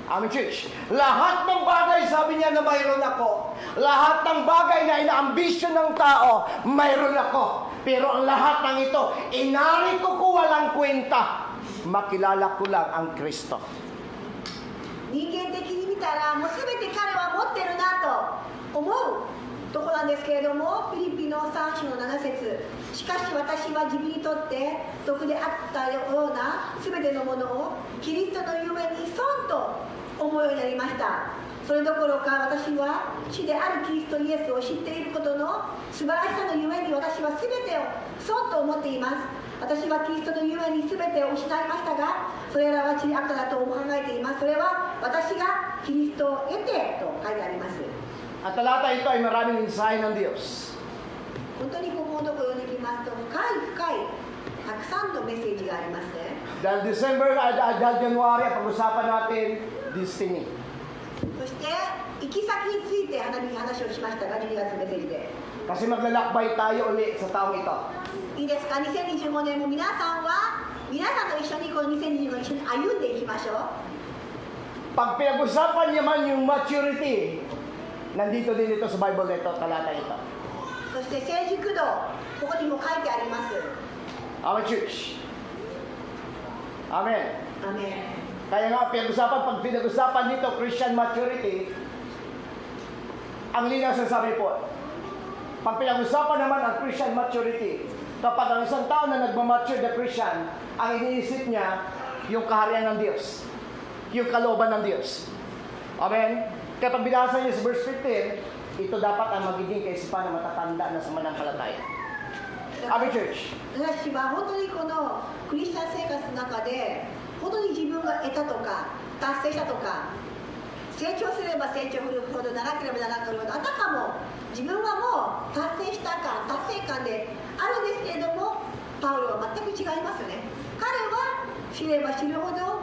Amen, church. Lahat ng bagay, sabi niya na mayroon ako. Lahat ng bagay na inaambisyon ng tao, mayroon ako. Pero ang lahat ng ito, inari ko walang kwenta. Makilala ko lang ang Kristo. 人間的に見たらもう全て彼は持ってるなと思うところなんですけれども、フィリピの3章の7節、しかし私は自分にとって徳であったような全てのものをキリストのゆえに損と思うようになりました。それどころか私は主であるキリストイエスを知っていることの素晴らしさのゆえに、私は全てを損と思っています。私はキリストのゆえに全てを失いましたが、それらは地にあっただと考えています。それは私がキリストを得てと書いてあります。 At talata ito ay maraming mensahe ng Diyos. 本当にここのところ読んできますと、深いたくさんのメッセージがありますね。 Dahil December at January, pag-usapan natin destiny. そして行き先について話をしましたが、12月のメッセージで。 Kasi maglalakbay tayo uli sa taong ito. いいですか、2025年も皆さんと一緒にこの2025年一緒に歩んでいきましょう。 Pag pinag-usapan niya man yung maturity, nandito din ito sa Bible nito, talata ito. そして成熟度、ここにも書いてあります。 Amen, church. Amen. アメン。 Kaya nga, pag pinag-usapan dito, Christian maturity, ang linaw sa sabi po, pag pinag-usapan naman ang Christian maturity, kapag ang isang tao na nagmamature na Christian, ang iniisip niya, yung kaharian ng Diyos, yung kalooban ng Diyos. Amen? Kaya pag binasa niyo sa verse 15, ito dapat ang magiging kaisipan na matatanda na sa mananampalataya. Amen, church. 私は本当にこのクリスチャン生活の中で、本当に自分が得たとか達成したとか、成長すれば成長するほど、長ければ長くなるほど、あたかも自分はもう達成した感、達成感であるんですけれども、パウロは全く違いますよね。彼は知れば知るほど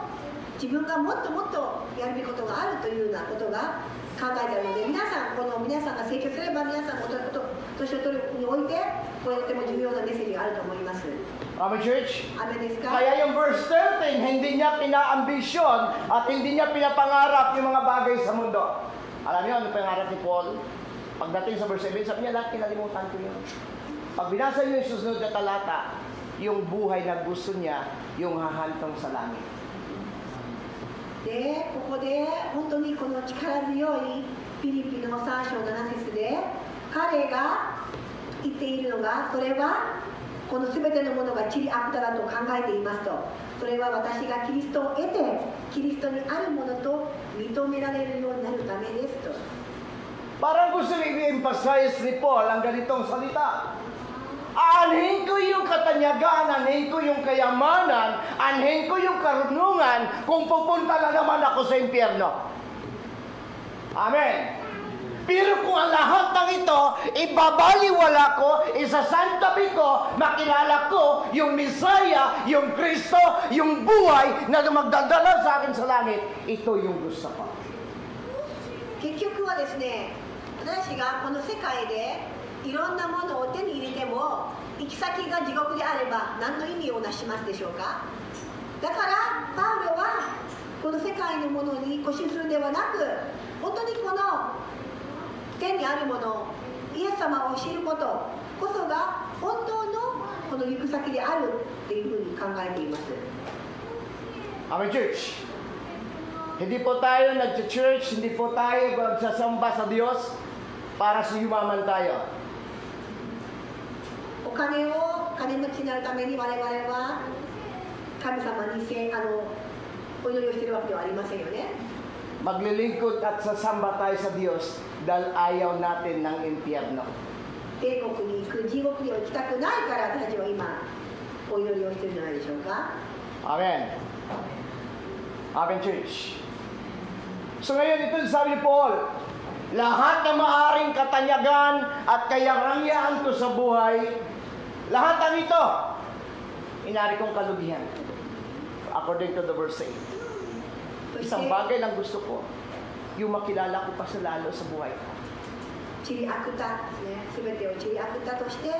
自分がもっともっとやるべきことがあるというようなことが考えてあるので、皆さんが成長すれば皆さんも年を取るにおいて、これとても重要なメッセージがあると思います。 Amen, church? アメですか？ Kaya yung verse 13, hindi niya pinaambisyon at hindi niya pinapangarap yung mga bagay sa mundo. Alam niyo ano pangarap ni Paul? Pagdating sa verse 7, sabi niya, lahat kinalimutan ko yun. Pag binasa niyo yung susunod na talata, yung buhay na gusto niya, yung hahantong sa langit. で、ここで本当にこの力強いフィリピの3章7節で、彼が言っているのが、それはこの全てのものが地理悪だと考えていますと、それは私がキリストを得て、キリストにあるものと認められるようになるためですと。 Parang gusto i-emphasize ni Paul ang ganitong salita. Anhin ko yung katanyagan, anhin ko yung kayamanan, anhin ko yung karunungan kung pupunta na naman ako sa impyerno. Amen. Pero kung ang lahat ng ito, ibabaliwala ko, isasantabi ko, makilala ko yung Misaya, yung Kristo, yung buhay na magdadala sa akin sa langit, ito yung gusto ko. 結局はですね、私がこの世界でいろんなものを手に入れても、行き先が地獄であれば何の意味をなしますでしょうか？だからパウロはこの世界のものに固執するのではなく、本当にこの天にあるもの、イエス様を知ることこそが本当のこの行く先であるっていうふうに考えています。 Amen, church. Hindi po tayo nag-church, hindi po tayo magsasamba sa Diyos para sa yumaman tayo. お金持ちになるために我々は神様にお祈りをしているわけではありませんよね。 Maglilingkod at sasamba tayo sa Diyos dahil ayaw natin ng impyerno. 帝国に行く、地獄には行きたくないから私たちは今お祈りをしているんじゃないでしょうか。 Amen. Amen, church. So ngayon, ito sabi ni Paul, lahat ng maaring katanyagan at kayarangyaan ko sa buhay, lahat ng ito, inari kong kalugihan. According to the verse 8. Isang bagay lang gusto ko, yung makilala ko pa sa lalo sa buhay ko. チリアクタですね、すべてをチリアクタとして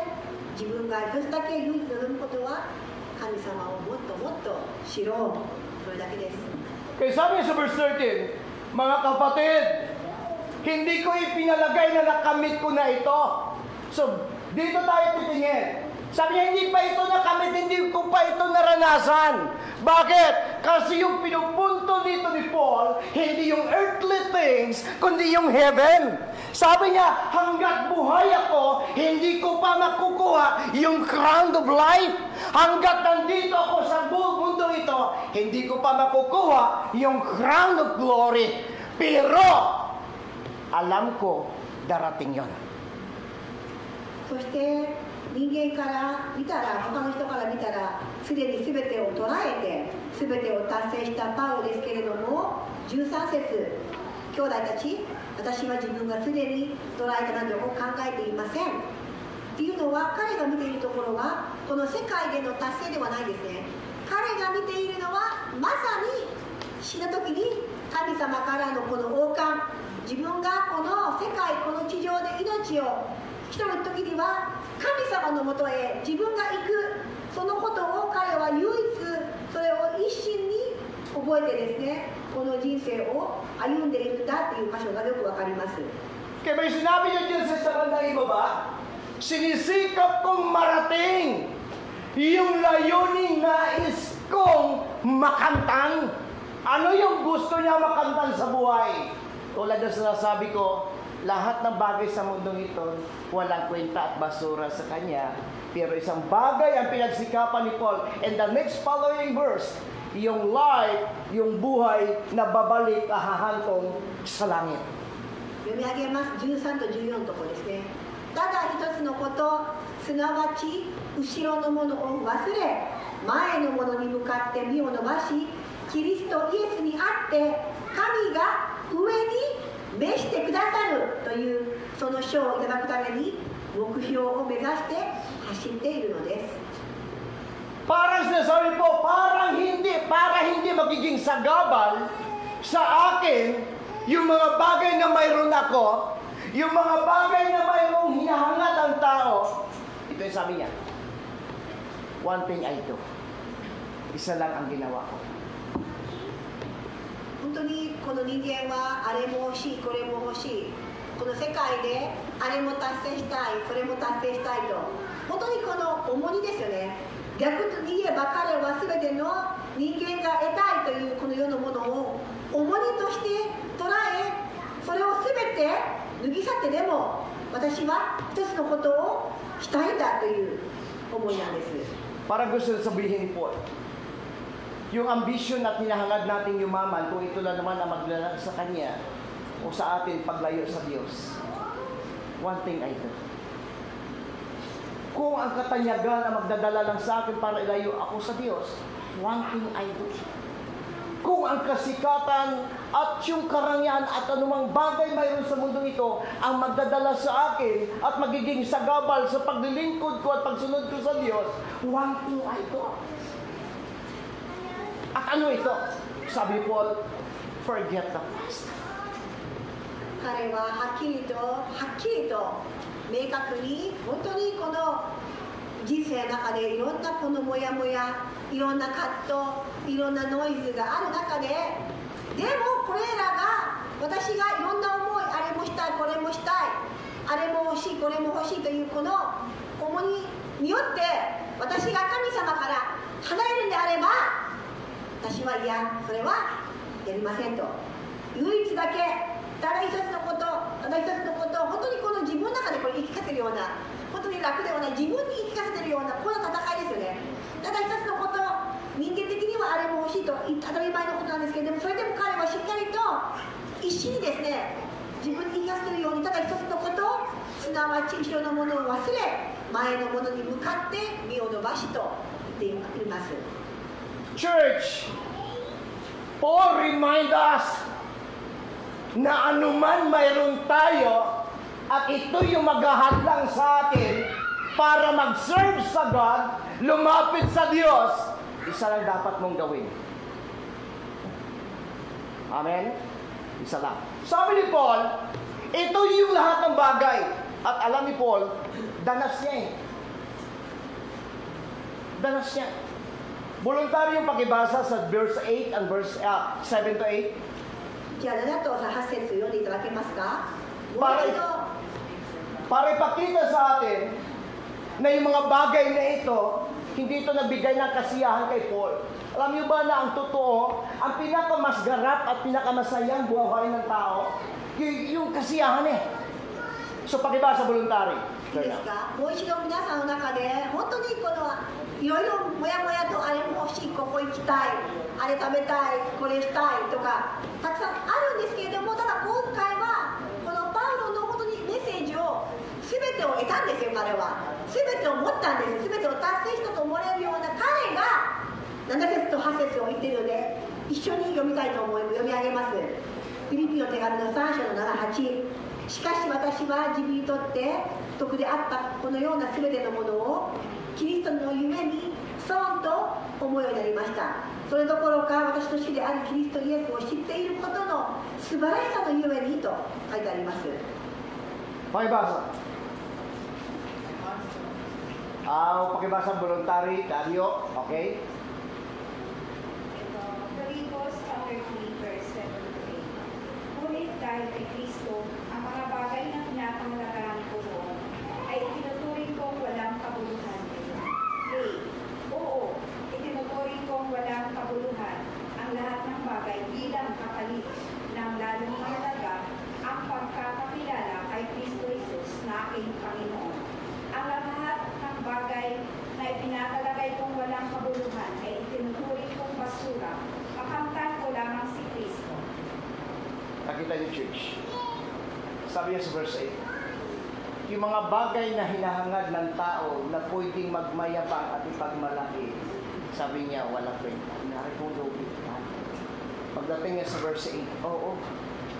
自分が一つだけ唯一望むことは神様をもっともっと知ろう、それだけです。 Kaya sabi niya sa verse 13, mga kapatid, hindi ko ipinalagay na nakamit ko na ito. So, dito tayo titingin. Sabi niya, hindi pa ito nakamit, hindi ko pa ito naranasan. Bakit? Kasi yung pinupunto dito ni Paul, hindi yung earthly things, kundi yung heaven. Sabi niya, hanggat buhay ako, hindi ko pa makukuha yung crown of life. Hanggat nandito ako sa mundo ito, hindi ko pa makukuha yung crown of glory. Pero, alam ko, darating yon. そして人間から見たら、他の人から見たらすでに全てを捉えて全てを達成したパウロですけれども、13節、兄弟たち、私は自分がすでに捉えたなどを考えていませんっていうのは、彼が見ているところはこの世界での達成ではないですね。彼が見ているのはまさに死ぬ時に神様からのこの王冠、自分がこの世界、この地上で命を引き取る時には神様のもとへ自分が行く、そのことを彼は唯一それを一心に覚えてですね、この人生を歩んでいるんだっていう箇所がよくわかります。 Kaya may sinabi niya dyan sa bandang ibaba, sinisikap kong marating yung layuning nais kong makamtan. Ano yung gusto niya makamtan sa buhay? Tulad na sinasabi ko, lahat ng bagay sa mundong ito, walang kwenta at basura sa kanya. Pero isang bagay ang pinagsikapan ni Paul. And the next following verse, yung life, yung buhay na babalik ahahantong sa langit. 読み上げます。13と14のところですね。ただ一つのこと、すなわち後ろのものを忘れ、前のものに向かって身を伸ばし、キリストイエスにあって神が上に召してくださるというその賞をいただくために目標を目指して走っているのです。 Parang sinasabi po, para hindi magiging sagabal sa akin yung mga bagay na mayroon ako, yung mga bagay na mayroong hinahangat ang sabi niya? One thing I do. Isa lang ang ginawa ko. 本当にこの人間はあれも欲しいこれも欲しいこの世界であれも達成したいそれも達成したいと本当にこの重荷ですよね逆に言えば彼は全ての人間が得たいというこの世のものを重荷として捉えそれを全て脱ぎ去ってでも私は一つのことをしたいんだという思いなんです Para gusto sabihin po, yung ambisyon at hinahangad natin yumaman, kung ito lang naman ang maglalang sa Kanya o sa atin paglayo sa Diyos. One thing I do. Kung ang katanyagan ang magdadala lang sa akin para ilayo ako sa Diyos, one thing I do. Kung ang kasikatan at yung karangyaan at anumang bagay mayroon sa mundong ito ang magdadala sa akin at magiging sagabal sa paglilingkod ko at pagsunod ko sa Diyos, one thing I do. At ano ito? Sabi Paul, forget the past. 彼ははっきりと明確に本当にこの人生の中でいろんなこのモヤモヤいろんな葛藤いろんなノイズがある中ででもこれらが私がいろんな思いあれもしたいこれもしたいあれも欲しいこれも欲しいというこの重荷によって私が神様から離れるんであれば私はいやそれはやりませんと唯一だけただ一つのこと本当にこの自分の中でこれ言い聞かせるような本当に楽ではない自分に言い聞かせてるようなこの戦いですよねただ一つのこと人間的にはあれも欲しいと当たり前のことなんですけれどもそれでも彼はしっかりと一心にですね自分に言い聞かせてるようにただ一つのことすなわち後ろのものを忘れ前のものに向かって身を伸ばしと言っています Church, Paul remind us na anuman mayroon tayo at ito yung maghahadlang sa atin para mag-serve sa God, lumapit sa Diyos, isa lang dapat mong gawin. Amen? Isa lang. Sabi ni Paul, ito yung lahat ng bagay. At alam ni Paul, danas niya eh. Danas niya. Voluntary yung pakibasa sa verse 8 and verse 7 to 8. じゃあ7と8節読んでいただけますか Para ipakita sa atin na yung mga bagay na ito, hindi ito nabigay ng kasiyahan kay Paul. Alam niyo ba na ang totoo, ang pinakamasgarap at pinakamasayang buhay ng tao, yung kasiyahan eh. So pakibasa voluntary. いいですかもう一度皆さんの中で本当にこのいろいろもやもやとあれも欲しいここ行きたいあれ食べたいこれしたいとかたくさんあるんですけれどもただ今回はこのパウロの本当にメッセージを全てを得たんですよ彼は全てを持ったんです全てを達成したと思われるような彼が7節と8節を言っているので一緒に読みたいと思い読み上げますフィリピンの手紙の3章の7、8しかし私は自分にとって徳であったこのような全てのものをキリストのゆえに損と思うようになりましたそれどころか私の主であるキリストイエスを知っていることの素晴らしさのゆえにと書いてあります Pakibasa. Pakibasa voluntary, Dario, okay? Filipos chapter 3 verse 7 to 8. Ngunit dahil kay Kristo, ang mga bagay na pinapangalagaan ko doon ay itinuturing kong walang kabuluhan. Oo, itinuturing kong walang kabuluhan ang lahat ng bagay bilang kapalit ng lalong mahalaga ang pagkakakilala kay Kristo Jesus na aking Panginoon. Ang lahat ng bagay na ipinakalagay kong walang kabuluhan ay itinuturing kong basura. Makamtan ko lamang si Kristo. Nakita niyo, church. Sabi niya sa verse 8, yung mga bagay na hinahangad ng tao na pwedeng magmayabang at ipagmalaki, sabi niya, walang kwenta. Naripulog ito. Pagdating niya sa verse 8, oo,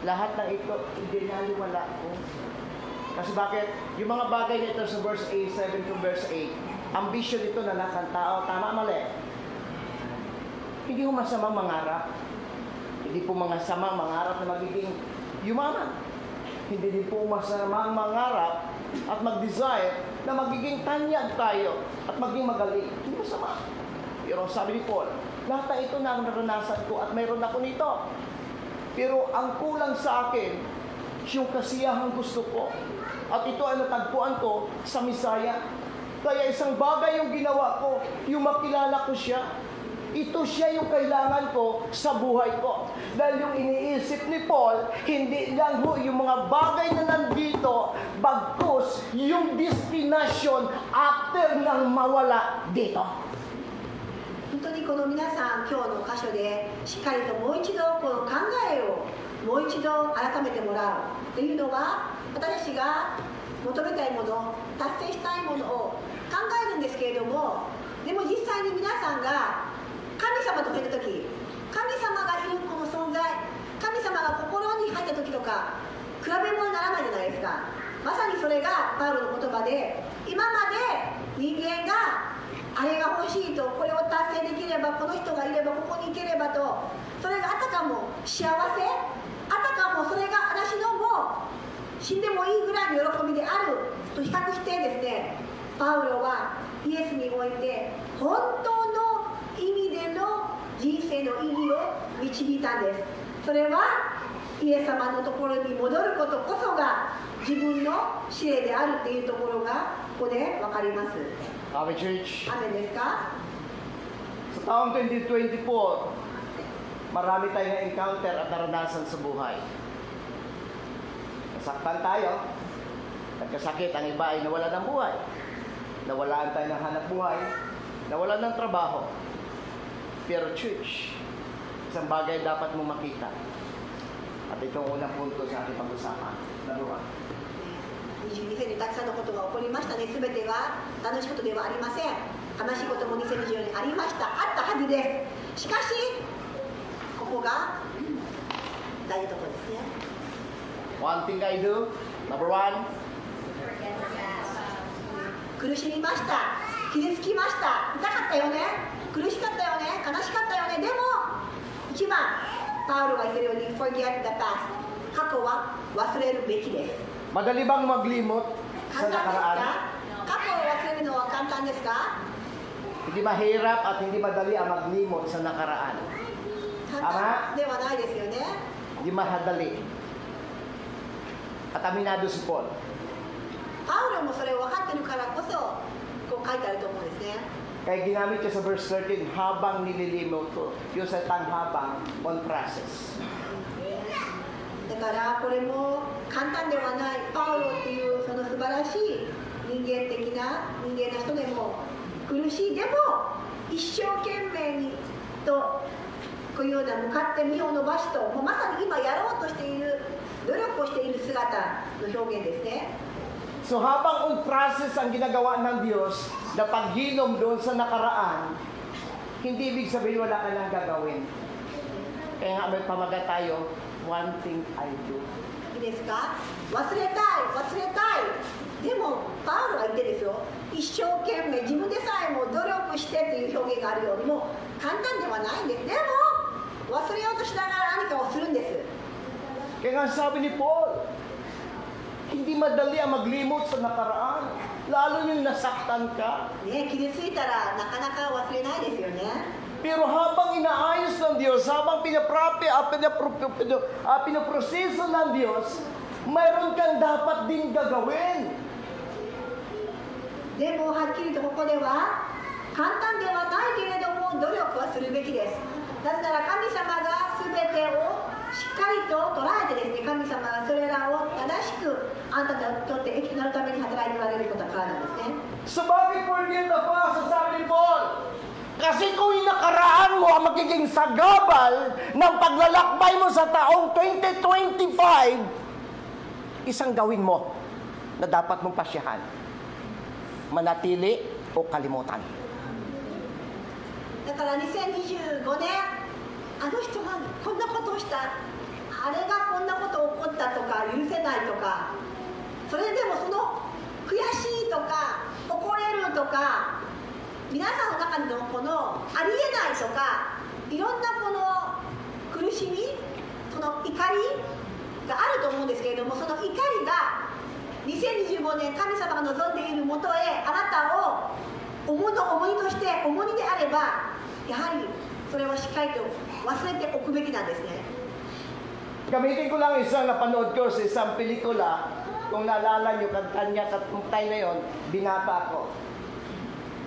lahat ng ito, idinaliwala ko. Kasi bakit? Yung mga bagay na ito sa verse 8, 7 to verse 8, ambisyon ito na lahat ng tao, tama, mali. Hindi po masamang mangarap. Hindi po mga samang mangarap na magiging yumaman. hindi din po masamang mangarap at mag-desire na magiging tanyag tayo at maging magaling. Hindi masama. Pero sabi ni Paul, lahat na ito na ang naranasan ko at mayroon ako nito. Pero ang kulang sa akin, yung kasiyahang gusto ko. At ito ay natagpuan ko sa Misaya. Kaya isang bagay yung ginawa ko, yung makilala ko siya. Ito siya yung kailangan ko sa buhay ko. Dahil yung iniisip ni Paul, hindi lang ho yung mga bagay na nandito, bagkus yung destination after nang mawala dito. 本当にこの皆さん、今日の箇所でしっかりともう一度この考えをもう一度改めてもらうというのは、私が求めたいもの、達成したいものを考えるんですけれども、でも実際に皆さんが神様と触れた時、神様がいるこの存在、神様が心に入った時とか比べ物にならないじゃないですか。まさにそれがパウロの言葉で、今まで人間があれが欲しいと、これを達成できれば、この人がいれば、ここに行ければと、それがあたかも幸せ、あたかもそれが私のもう死んでもいいぐらいの喜びであると比較してですね、パウロはイエスにおいて本当の意味での人生の意義を導いたんです。それはイエス様のところに戻ることこそが自分の使命であるっていうところがここで分かります。 Amen, Church. アメンですか？ Sa taong 2024, marami tayong na-encounter at naranasan sa buhay. Nasaktan tayo, nagkasakit, ang iba ay nawalan ng buhay. Nawalan tayo ng hanap buhay, nawalan ng trabaho. Pero Church, isang bagay dapat mong makita. At ito ang unang punto sa ating pag-usapan. Number 1. 22世にたくさんのことが起こりましたね。すべては楽しいことではありません。悲しいことも2024にありました。あったはずです。しかし、ここが大事なところですね。 One thing I do, number 1, 苦しみました。傷つきました。痛かったよね。苦しかったよね。悲しかったよね。でも、一番、パウロが言ってるように、forget the past。過去は忘れるべきです。 madali bang maglimot sa 簡単ですか？ nakaraan? 過去を忘れるのは簡単ですか？ Hindi mahirap at hindi madali ang maglimot sa nakaraan. 簡単ではないですよね。 Hindi mahadali. At aminado si Paul. パウロもそれを分かってるからこそこう書いてあると思うんですね。 Kaya ginamit siya sa verse 13, habang nililimot ko. Yung sa habang, on process. だからこれも簡単ではない。パウロっていうその素晴らしい人間な人でも苦しい、でも一生懸命にとこういうような向かって身を伸ばしと、もうまさに今やろうとしている努力をしている姿の表現ですね。 So habang on process ang ginagawa ng Diyos na paghilom doon sa nakaraan, hindi ibig sabihin wala ka lang gagawin. Kaya nga may pamagat tayo, one thing I do. いいですか？忘れたい。でもパウロが言ってですよ、一生懸命自分でさえも努力してという表現があるようにも簡単ではないんです。でも忘れようとしながら何かをするんです。 Kaya nga sabi ni Paul, hindi madali ang maglimot sa nakaraan. Lalo yung nasaktan ka. ね、傷ついたらなかなか忘れないですよね。 Pero habang inaayos ng Diyos, habang pinaproseso ng Diyos, mayroon kang dapat din gagawin. でもはっきりとここでは簡単ではないけれども努力はするべきです。なぜなら神様が全てをしっかりと捉えてですね、神様がそれらを正しくあなたにとって益となるために働いておられることからなんですね。 Sabagay forget the past, sabi ni Paul. Kasi kung yung nakaraan mo ang magiging sagabal ng paglalakbay mo sa taong 2025, isang gawin mo na dapat mong pasyahan. Manatili o kalimutan. だから2025年、あの人がこんなことをした、あれがこんなこと起こったとか許せないとか、それでもその悔しいとか怒れるとか、皆さんの中のこのありえないとか、いろんなこの苦しみ、その怒り、があると思うんですけれども、その怒りが2025年神様が望んでいるもとへあなたを重荷として重荷であれば、やはりそれはしっかりと忘れておくべきなんですね。 Gamitin ko lang isang napanood ko sa isang pelikula. Kung naalala nyo, kanya nung time na yun, binata ko.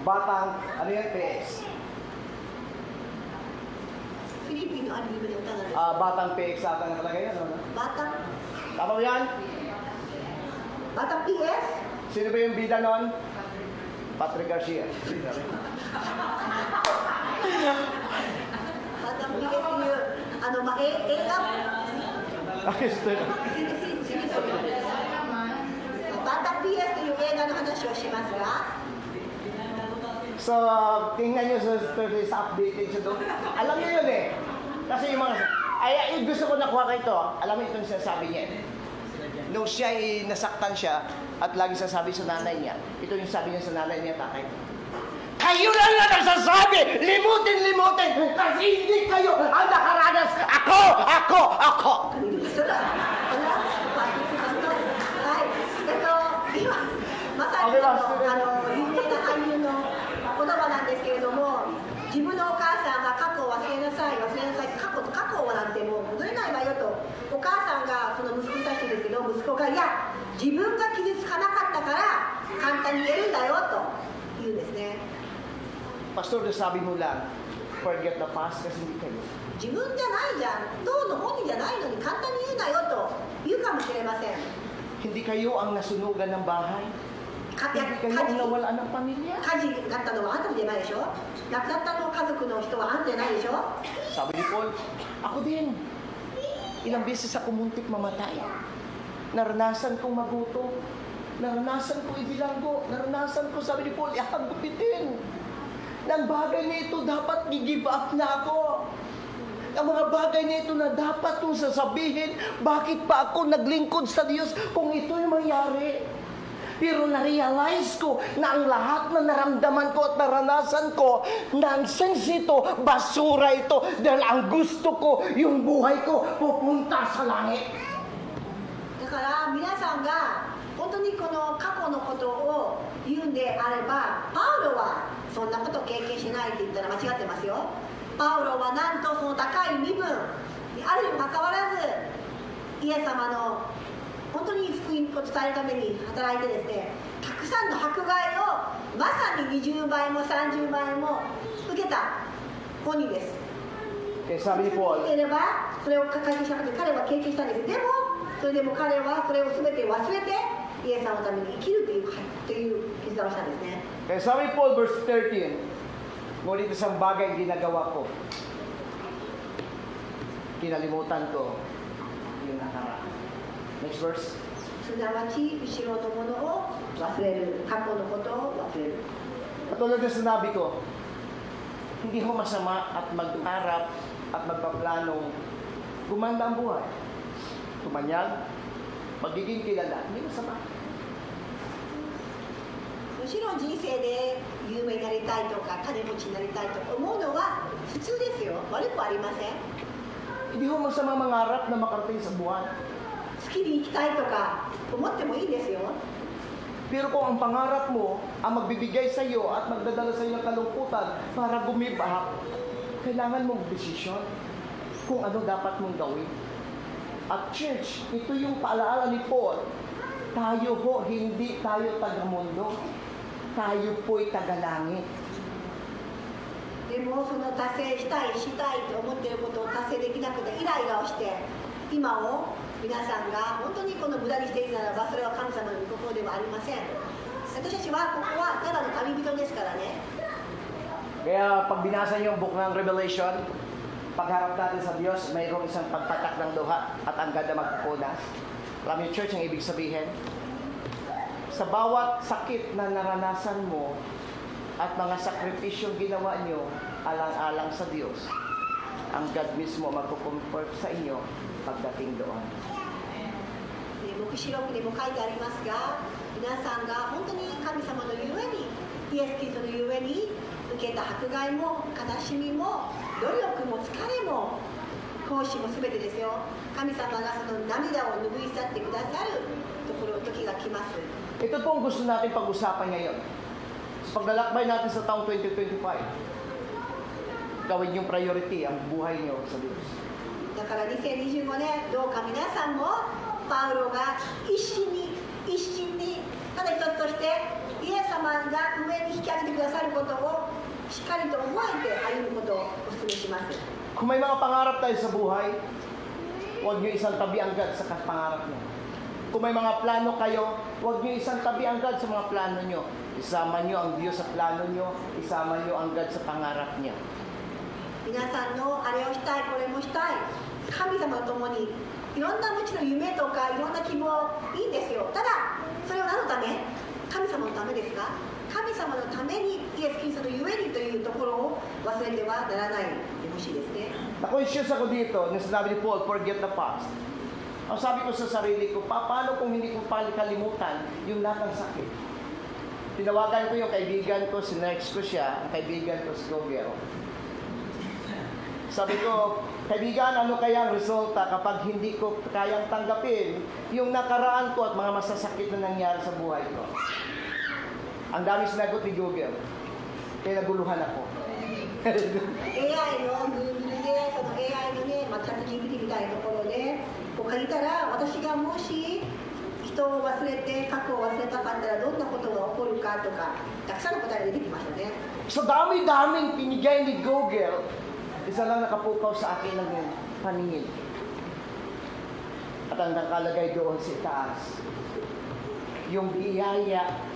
Batang, ano yun, PX? フィリピンのアニメで歌なんです。 Batang PX ata nakalagay yan, ano? バタ Tama ba yan? PS? Sino ba yung bida nun? Patrick Garcia. バタ PS っていう映画 Ayos to yun. バタ PS という映画の話をしますが、 So, tingnan nyo sa updated siya doon. Alam niyo yun eh. Kasi yung mga... Ay, gusto ko nakuha kayo ito. Alam mo itong sinasabi niya. Nung siya ay nasaktan siya at lagi sasabi sa nanay niya, ito yung sabi niya sa nanay niya, tatay. Kayo lang na nagsasabi! Limutin! Kasi hindi kayo ang nakaranas! Ako! それははい、今まさに有名な俳優の言葉なんですけれども、自分のお母さんが過去を忘れなさい、過去なんてもう戻れないわよと、お母さんがその息子に対してですけど、息子がいや、自分が傷つかなかったから簡単に言えるんだよと言うんですね。 Pastor, sabi mo lang, forget the past kasi hindi kayo. 自分じゃないじゃん、当の本人じゃないのに簡単に言うなよと言うかもしれません。 Hindi kayo ang nasunugan ng bahay. Hindi kayo ang nawalan ng pamilya. 火事だったのはあんたじゃないでしょ、亡くなったの家族の人はあんたじゃないでしょ。 Sabi ni Paul, ako din. Ilang beses ako muntik mamatay. Naranasan kong magutom. Naranasan kong ibilanggo. Naranasan ko, sabi ni Paul, hagupitin. Ng bagay na ito, dapat i-give up na ako. Ang mga bagay na ito na dapat kong sasabihin, bakit pa ako naglingkod sa Diyos kung ito'y mangyari? Pero na-realize ko na ang lahat na naramdaman ko at naranasan ko, nonsense ito, basura ito, dahil ang gusto ko, yung buhay ko, pupunta sa langit. だから皆さんが本当にこの過去のことを言うんであれば、パウロはそんなことを経験しないって言ったら間違ってますよ。パウロはなんとその高い身分にあるにもかかわらず、イエス様の本当に福音を伝えるために働いてですね、たくさんの迫害をまさに20倍も30倍も受けた本人です。 Sabi ni Paul, 見ていればそれを経験したことで彼は経験したんです。でもそれでも彼はそれを全て忘れてイエス様のために生きるという決断をしたんですね。 sabi ni Paul, verse 13, ngunit isang bagay ginagawa ko. Kinalimutan ko yung nakaraan. Next verse. すなわち後ろのものを忘れる、過去のことを忘れる。 Katulad ng sinabi ko, hindi ho masama at magharap at magpaplanong gumanda ang buhay. Tumanyag, magiging kilala, hindi masama. もちろん人生で有名になりたいとか金持ちになりたいとか思うのは普通ですよ。悪くありません。 Hindi ho masama mangarap na makarating sa buhay. 好きに生きたいとか思ってもいいんですよ。 Pero kung ang pangarap mo ang magbibigay sa iyo at magdadala sa iyo ng kalungkutan para gumibahak, kailangan mong desisyon kung ano dapat mong gawin. At church, ito yung paalaala ni Paul. Tayo ho, hindi tayo taga-mundo. Tayo po'y taga-langit. でもその達成したいと思っていることを達成できなくてイライラをして今を皆さんが本当にこの無駄にしているならばそれは神様の御心ではありません。私たちはここはただの旅人ですからね。 Kaya pag binasa niyo ang book ng Revelation, pagharap natin sa Diyos, mayroong isang pagpatak ng luha at ang ganda magpupunas. Alam niyo, church, ang ibig sabihin, sa bawat sakit na naranasan mo at mga sakripisyong ginawa niyo alang-alang sa Diyos, ang God mismo magkukomfort sa inyo pagdating doon. 黙示録にも書いてありますが、皆さんが本当に神様のゆえに、イエス・キリストのゆえに受けた迫害も悲しみも努力も疲れも奉仕も全てですよ。神様がその涙を拭い去ってくださる時が来ます。 Ito po ang gusto natin pag-usapan ngayon. Sa paglalakbay natin sa taong 2025, gawin yung priority ang buhay niyo sa Diyos. だから2025年どうか皆さんもパウロが一心にただ一つとしてイエス様が上に引き上げてくださることをしっかりと覚えて歩むことをお勧めします。 Kung may mga pangarap tayo sa buhay, huwag niyo isang tabi agad sa pangarap niyo. Kung may mga plano kayo, huwag niyo isang tabi agad sa mga plano niyo. Isama niyo ang Diyos sa plano niyo, isama niyo agad sa pangarap niyo. 皆さんのあれをしたいこれもしたい神様と共にいろんなもちろん夢とかいろんな希望いいんですよ。ただそれは何のため？神様のためですか？神様のためにイエス・キリストのゆえにというところを忘れてはならないでほしいですね。 Na-conscious ako dito, nung sinabi ni Paul, forget the past. Ang sabi ko sa sarili ko, paano kung hindi ko kalimutan yung lahat ng sakit? Tinawagan ko yung kaibigan ko, sinext ko siya, ang kaibigan ko si Gobero. Sabi ko, kaibigan, ano kaya ang resulta kapag hindi ko kayang tanggapin yung nakaraan ko at mga masasakit na nangyari sa buhay ko? Ang dami sinagot ni Google. Kaya naguluhan ako. AI の Google でその AI のね、チャット GPT みたいなところでこう借りたら私がもし人を忘れて過去を忘れたかったらどんなことが起こるかとかたくさんの答えが出てきましたね。 So dami-daming pinigay ni Google, isa lang nakapukaw sa akin ng paningin. At ang nakalagay doon sa taas, yung biyaya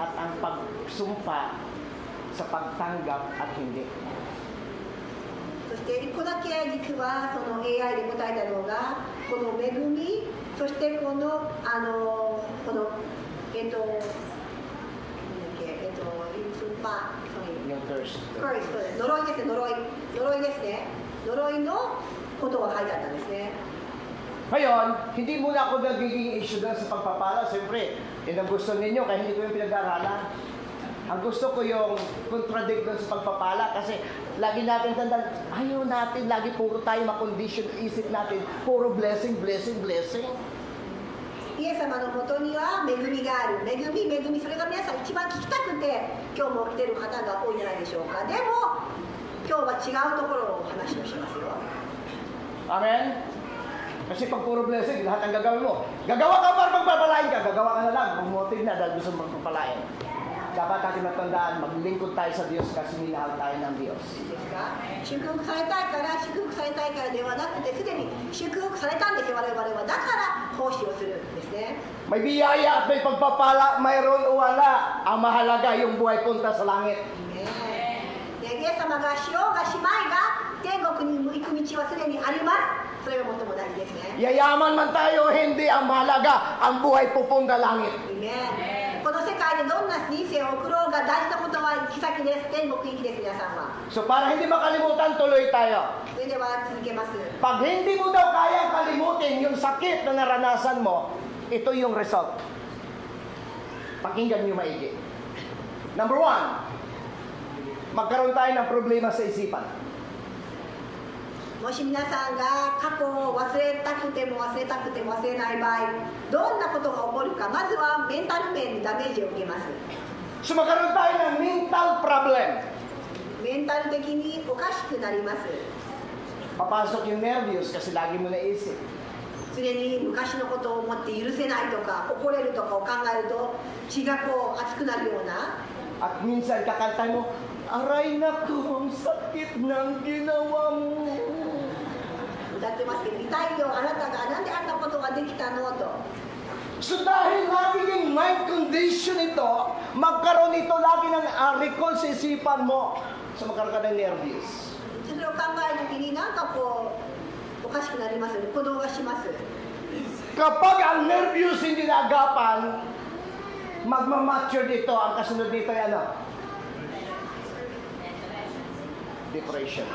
at ang pagsumpa sa pagtanggap at hindi. そして1個だけ実はその AI で答えたのがこの恵み、そしてこのスーパー、Yung thirst. 呪いですね、呪いですね、呪いのことが書いてあったんですね。 Ngayon, hindi muna ako nagiging issue doon sa pagpapala. Siyempre, yun ang gusto ninyo, kaya hindi ko yung pinag-aaralan. Ang gusto ko yung contradict doon sa pagpapala kasi lagi natin tandaan, ayaw natin, lagi puro tayo makondisyon, isip natin, puro blessing, blessing, blessing. イエス様のもとには恵みがある。恵み、それが皆さん一番聞きたくて今日も来てる方が多いんじゃないでしょうか。でも今日は違うところをお話をしますよ。 Amen? Kasi pag puro blessing, lahat ang gagawin mo. Gagawa ka para magpapalain ka, gagawa ka na lang. Pag-motive na dahil gusto mong magpapalain. Dapat natin matandaan, maglingkod tayo sa Diyos kasi minahal tayo ng Diyos. ですか？祝福されたいからではなくてすでに祝福されたんですよ我々は。だから奉仕をするんですね。 May biyaya at may pagpapala, mayroon o wala. Ang mahalaga yung buhay punta sa langit. イエス様がしようがしまいが天国に行く道はすでにあります。それが最も大事ですね。 Yayaman man tayo, hindi ang mahalaga, ang buhay pupunta langit. この世界でどんな人生を送ろうが大事なことは行き先です。天国行きです、皆さんは。 So para hindi makalimutan, tuloy tayo. それでは続けます。 Pag hindi mo daw kayang kalimutin yung sakit na naranasan mo, ito yung result. Pakinggan nyo maigi. Number 1, magkaroon tayo ng problema sa isipan. もし皆さんが過去を忘れたくても忘れない場合、どんなことが起こるか、まずはメンタル面にダメージを受けます。 So magkaroon tayo ng mental problem. メンタル的におかしくなります。 Papasok yung nervyos kasi lagi mo naisip. 常に昔のことを思って許せないとか怒れるとかを考えると血がこう熱くなるような。 At minsan kakanta mo, aray naku, ang sakit ng ginawa mo. 歌ってますけど、痛いよ、あなたがなんであんなことができたのと。 So dahil nagiging mind condition ito, magkaroon ito lagi ng recall sa isipan mo. So magkaroon ka ng nervyos. それを考えるときになんかこうおかしくなりますよね。鼓動がします。 Kapag ang nervyos hindi naagapan, magmamature dito, ang kasunod dito ay ano? Depression.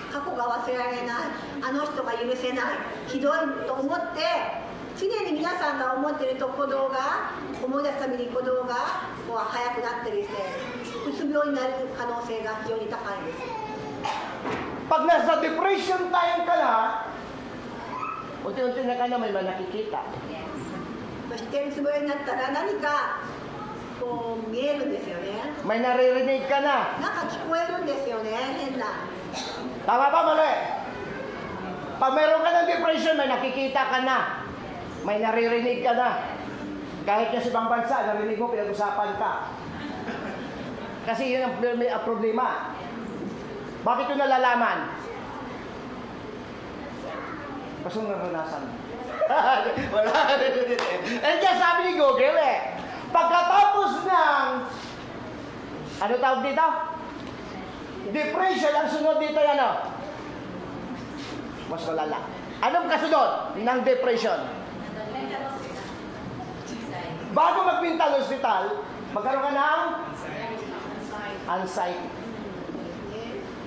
過去が忘れられない、あの人が許せない、ひどいと思って常に皆さんが思っていると鼓動が思い出すために鼓動がこう速くなったりしてうつ病になる可能性が非常に高いです。Pag nasa depression time ka na, unti-unti na ka na may nakikita. 知ってるつもりになったら何かこう見えるんですよね。 May naririnig ka na. なんか聞こえるんですよね、変な。 Tama ba, mali? Pag meron ka ng depression, may nakikita ka na. May naririnig ka na. Kahit na sa ibang bansa, narinig mo, pinag-usapan ka. Kasi yun ang problema. Bakit yun nalalaman? Kasi naranasan. Wala. Eh, dyan sabi ni Google eh. Pagkatapos ng, ano tawag dito? Depression, ang sunod dito yan o. Mas malala. Anong kasunod ng depression? Bago mag-mental hospital, magkaroon ka ng anxiety.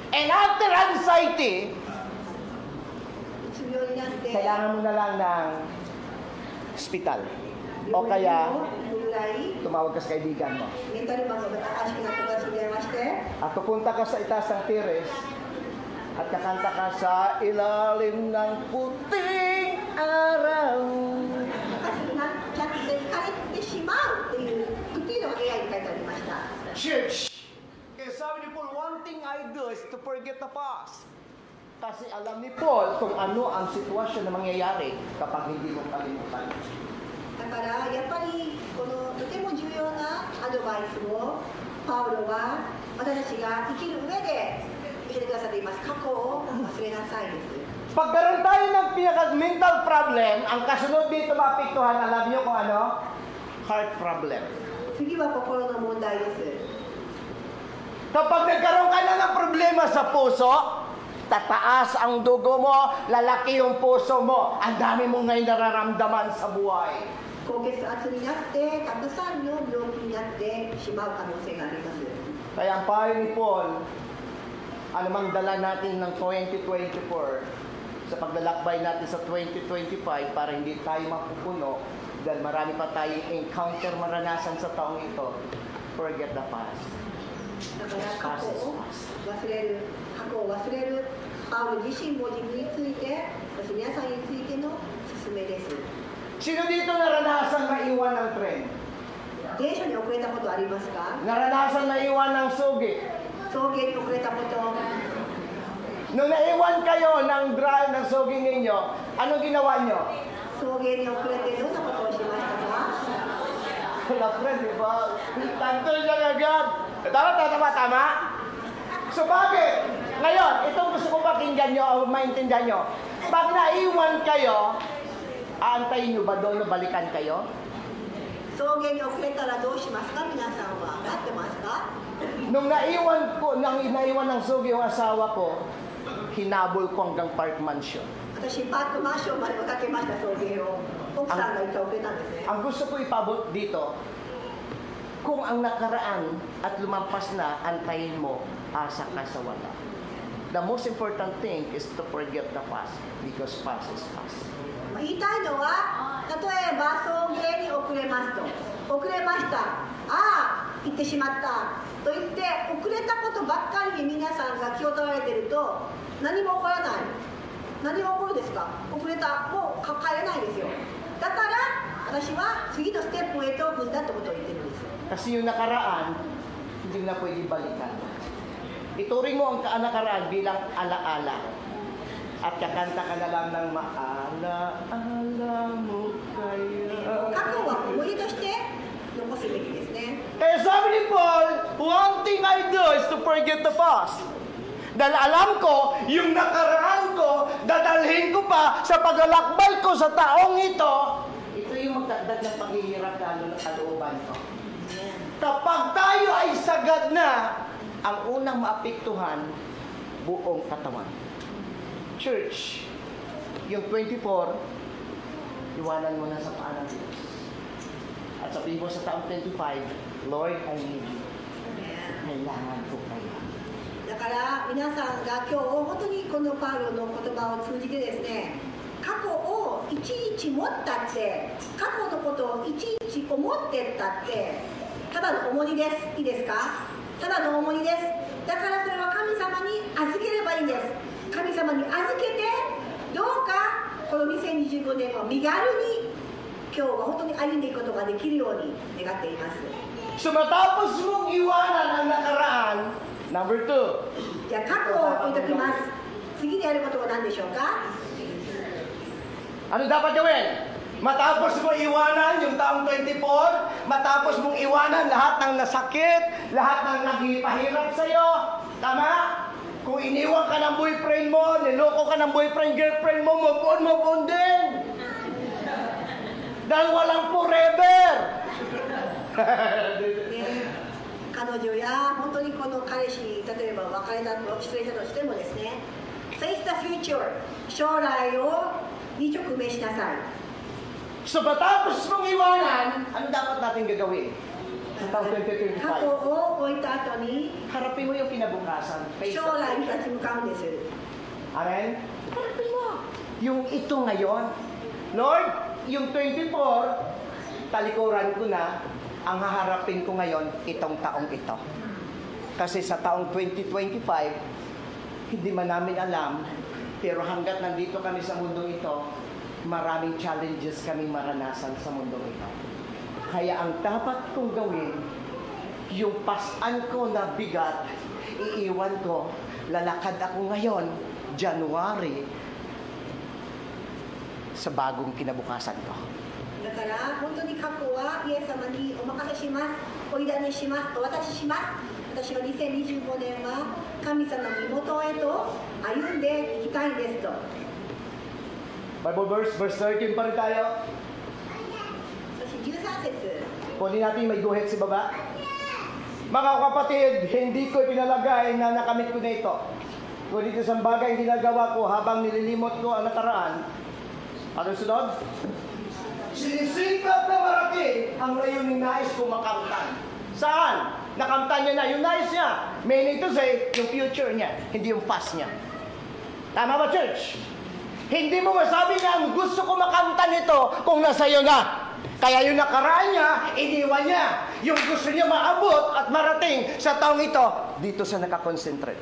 And after anxiety, うつ病になって、 kailangan mo na lang ng hospital. O kaya, ぐらい tumawag ka sa kaibigan mo. メンタルマンが新しくなったから電話して、 At pupunta ka sa itaas ng tiris at kakanta ka sa ilalim ng puting araw. おかしくなっちゃって帰ってしまうっていうのが AI に書いてありました。 Church! Kaya sabi ni Paul, one thing I do is to forget the past. Kasi alam ni Paul kung ano ang sitwasyon na mangyayari kapag hindi mo kalimutan. だからやっぱりこのとても重要なアドバイスをパウロは私たちが生きる上で教えてくださっています。過去を忘れなさいです。 Pagkaroon tayo ng mental problem, ang kasunod dito maapektuhan, alam niyo kung ano? Heart problem. 次は心の問題です。 Kapag nagkaroon ka na ng problema sa puso, tataas ang dugo mo, lalaki yung puso mo, ang dami mong ngayon nararamdaman sa buhay. 高血圧になってたくさんの病気になってしまう可能性があります。 Kaya ang payo ni Paul, anumang dala natin ng 2024, sa paglalakbay natin sa 2025 para hindi tayo mapupuno, dahil marami pa tayong encounter maranasan sa taong ito, forget the past. だから過去を忘れる、パウロ自身も自分について、そして皆さんについての勧めです。 Sino dito naranasan maiwan ng tren? 電車に遅れたことありますか？ Naranasan maiwan ng sugi? 送迎に遅れたこと、 Nung naiwan kayo ng drive ng sugi ninyo, anong ginawa nyo? 送迎に遅れてどんなことをしましたか？ Wala friend, di ba? Tanto siya agad. Tama? So bakit? Ngayon, itong gusto ko pakinggan nyo o maintindihan nyo. Pag naiwan kayo, aantayin nyo ba doon o balikan kayo? 送迎に遅れたらどうしますか？皆さんは待ってますか？ Nung naiwan ng sugi yung asawa ko, hinabol ko hanggang Park Mansion. 私パークマンションまで追いかけました送迎を。奥さんが一回遅れたんですね。 Ang gusto ko ipabot dito, kung ang nakaraan at lumampas na, antayin mo, asa ka sa wala. The most important thing is to forget the past because past is past. 言いたいのは、例えば送迎に遅れますと、遅れました、ああ行ってしまったと言って遅れたことばっかりに皆さんが気を取られていると何も起こらない。何が起こるですか？遅れた、もう帰れないですよ。だから私は次のステップへと踏んだってことを言ってるんです。 Kasi yung nakaraan, hindi na pwede balikan. Ituring mo ang nakaraan bilang alaala. At kakanta ka na lang ng maalaala mo kaya. 過去は思い出として残すべきですね。 Kaya sabi ni Paul, one thing I do is to forget the past. Dahil alam ko, yung nakaraan ko, dadalhin ko pa sa paglalakbay ko sa taong ito. Ito yung magdagdag ng paghihirap lalo ng kalooban ko. Kapag tayo ay sagad na, ang unang maapektuhan, buong katawan. Church, yung 24, iwanan mo na sa paan ng Diyos. At sabihin mo sa taong 25, Lord, I need you. Kailangan ko kayo. だから皆さんが今日本当にこのパウロの言葉を通じてですね、過去をいちいち持ったって、過去のことをいちいち思ってったって、ただの重荷です。いいですか？ただの重荷です。だからそれは神様に預ければいいんです。神様に預けて、どうかこの2025年を身軽に今日は本当に歩んでいくことができるように願っています。 So matapos mong iwanan ang nakaraan, number 2, じゃあ過去を置いときます。次にやることは何でしょうか？ ano dapat gawin? Matapos mo iwanan yung taong 24, matapos mong iwanan lahat ng nasakit, lahat ng nagpahirap sa'yo, tama? Kung iniwan ka ng boyfriend mo, niloko ka ng boyfriend, girlfriend mo, move on din. Dahil walang forever. 彼女や本当にこの彼氏、例えば別れたと失礼したとしてもですね、 Face the future、 将来に直面しなさい。 So matapos mong iwanan, ano dapat natin gagawin? Sa taong 過去 2025, を置いた後に harapin mo yung kinabukasan. Face 将来に立ち向かうんです。 Amen? Harapin mo. Yung ito ngayon. Lord, yung 24, talikuran ko na, ang haharapin ko ngayon, itong taong ito. Kasi sa taong 2025, hindi man namin alam, pero hanggat nandito kami sa mundong ito, maraming challenges kaming maranasan sa mundong ito. Kaya ang dapat kong gawin, yung pasan ko na bigat, iiwan ko, lalakad ako ngayon, January, sa bagong kinabukasan ko. だから本当に過去はイエス様にお任せします、お委ねします、お渡しします。私は2025年は神様の妹へと歩んでいきたいんですと。 Bible verse 13 pa rin tayo. そして13節。 Kunin natin may guhit sa baba. Mga kapatid, hindi ko pinalagay na nakamit ko na ito. Ngunit isang bagay ang ginagawa ko habang nililimot ko ang nakaraan. Ano sunod? Sinisikap na marating ang layuning nais ko makamtan. Saan? Nakamtan niya na yung nais niya. Meaning to say, yung future niya, hindi yung past niya. Tama ba, church? Hindi mo masabi na ang gusto ko makamtan ito kung nasa iyo na. Kaya yung nakaraan niya, iniwan niya. Yung gusto niya maabot at marating sa taong ito, dito sa nakakonsentrate.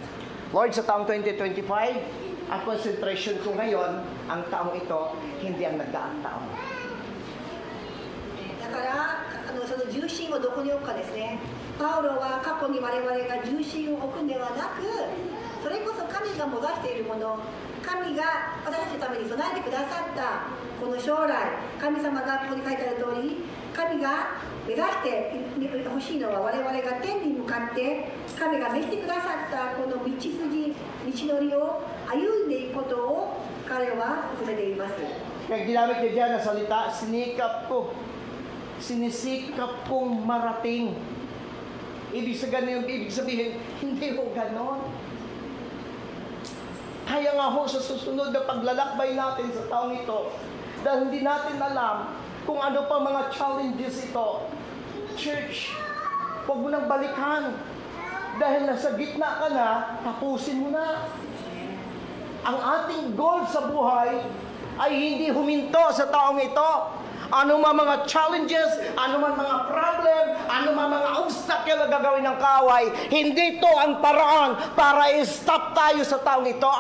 Lord, sa taong 2025, ang concentration ko ngayon, ang taong ito, hindi ang nagdaang taong. だからその重心をどこに置くかですね。パウロは過去に我々が重心を置くんではなく、それこそ神がもがしているもの、神が私たちのために備えてくださったこの将来、神様がここに書いてある通り、神が目指してほしいのは我々が天に向かって神が召してくださったこの道筋、道のりを歩んでいくことを彼は進めています。 Kaya ginamit niya dyan na salita, sinikap ko. Sinisikap kong marating. Ibig sabihin, hindi ho ganon. Kaya nga ho sa susunod na paglalakbay natin sa taong ito, dahil hindi natin alam kung ano pa mga challenges ito. Church, huwag mo nang balikan. Dahil nasa gitna ka na, tapusin mo na. Ang ating goal sa buhay ay hindi huminto sa taong ito. Ano man mga challenges, ano man mga problem, ano man mga obstacle na gagawin ng kaaway, hindi ito ang paraan para i-stop tayo sa taong ito.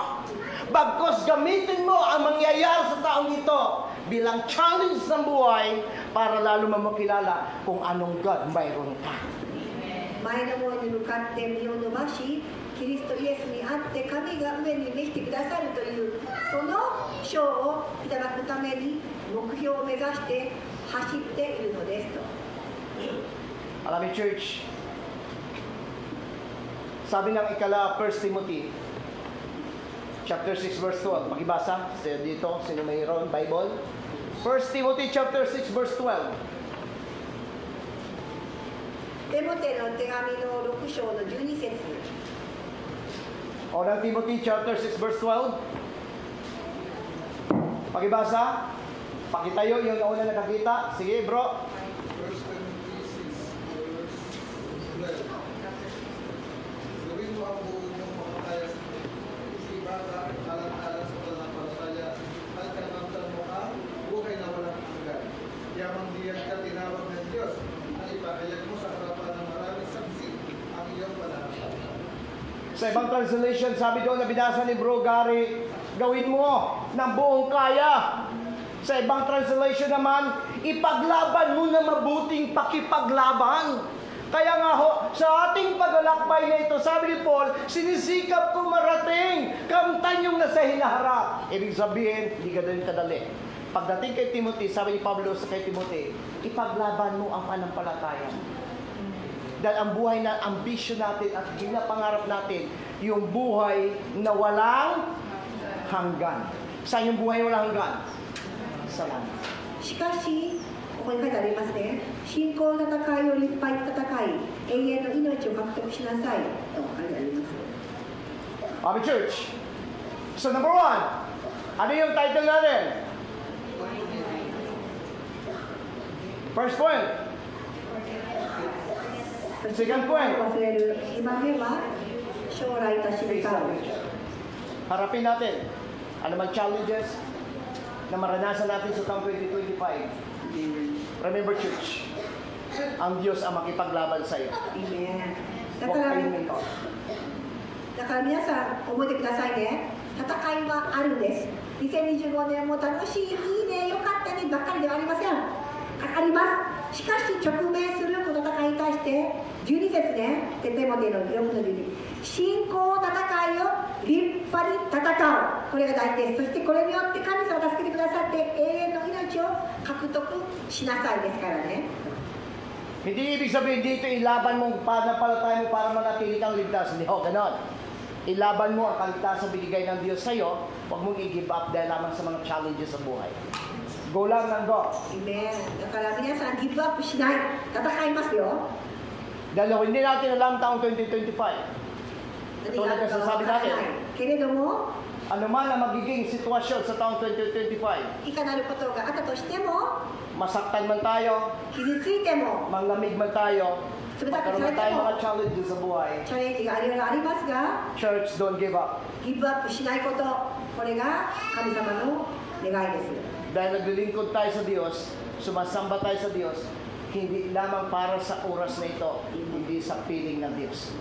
Bagkus gamitin mo ang mangyayari sa taong ito bilang challenge ng buhay para lalo mo makilala kung anong God mayroon ka. 前の方に向かって身を伸ばし、キリストイエスにあって神が上に召してくださるというその賞をいただくために目標を目指して走っているのですと。 Alam niyo, church, sabi ng ikala 1 Timothy chapter 6 verse 12. Pakibasa dito, sino mayroon Bible? 1 Timothy chapter 6 verse 12. テモテの手紙の6章の12節。 O ng Timothy chapter 6 verse 12. Pakibasa. Pakitayo yung nauna nakakita. Sige bro. First Timothy 6, verse 12. Gawin mo ang buong mong makakaya sa isibata, alang-alang sa pananampalataya, at kanamtan mo ang buhay na walang hanggan. Yamang diyan ka tinawag ng Diyos, na ipahayag mo sa harapan ng maraming saksi ang iyong pananampalataya. Sa ibang translation, sabi doon na binasa ni Bro Gary, gawin mo ng buong kaya. Sa ibang translation naman, ipaglaban mo na mabuting pakipaglaban. Kaya nga ho, sa ating paglalakbay na ito, sabi ni Paul, sinisikap ko marating kamtan yung nasa hinaharap. Ibig sabihin, hindi ka din kadali. Pagdating kay Timothy, sabi ni Pablo sa kay Timothy, ipaglaban mo ang panampalataya. Dahil ang buhay na ambisyon natin at pinapangarap natin, yung buhay na walang hanggan. Saan yung buhay na walang hanggan? Sa langit. しかし、ここに書いてありますね。信仰の戦いをいっぱい戦い、永遠の命を獲得しなさいと書いてあります。 Amen, church. So number 1, ano yung title natin? First point. Second point. 忘れる。今では将来として向かう。 Harapin natin. Ano man challenges na maranasan natin sa taong 2025. Remember, church, ang Diyos ang makipaglaban sa iyo. Amen. だ Huwag から kayong ito. だから皆さん覚えてくださいね。戦いはあるんです。2025年も楽しい、いいね、よかったねばっかりではありません。あります。しかし直面するこの戦いに対して12節ね、テモテの4の12、信仰の戦いを立派に戦う。これが大事です。そしてこれによって神様を助けてくださって永遠の命を獲得しなさいですからね。 Hindi ibig sabihin dito ilaban mo panampalataya mo para manatili kang ligtas. Hindi ho, ganon. Ilaban mo ang kaligtasan binigay ng Diyos sa iyo. Huwag mong i-give up dahil lamang sa mga challenges sa buhay. Go lang ng go. Amen. だから皆さんギブアップしない。戦いますよ。 Dahil hindi natin alam taong 2025. Tulad ng sasabi natin, けれども ano man ang magiging sitwasyon sa taong 2025, いかなることがあったとしても masaktan man tayo, 傷ついても manglamig man tayo, 冷たく magkaroon され man て tayo も mga challenges sa buhay, チャレンジがありますが church, don't give up. ギブアップしないことこれが神様の願いです Dahil naglilingkod tayo sa Diyos, sumasamba tayo sa Diyos, hindi lamang para sa oras na ito, hindi sa piling ng Diyos.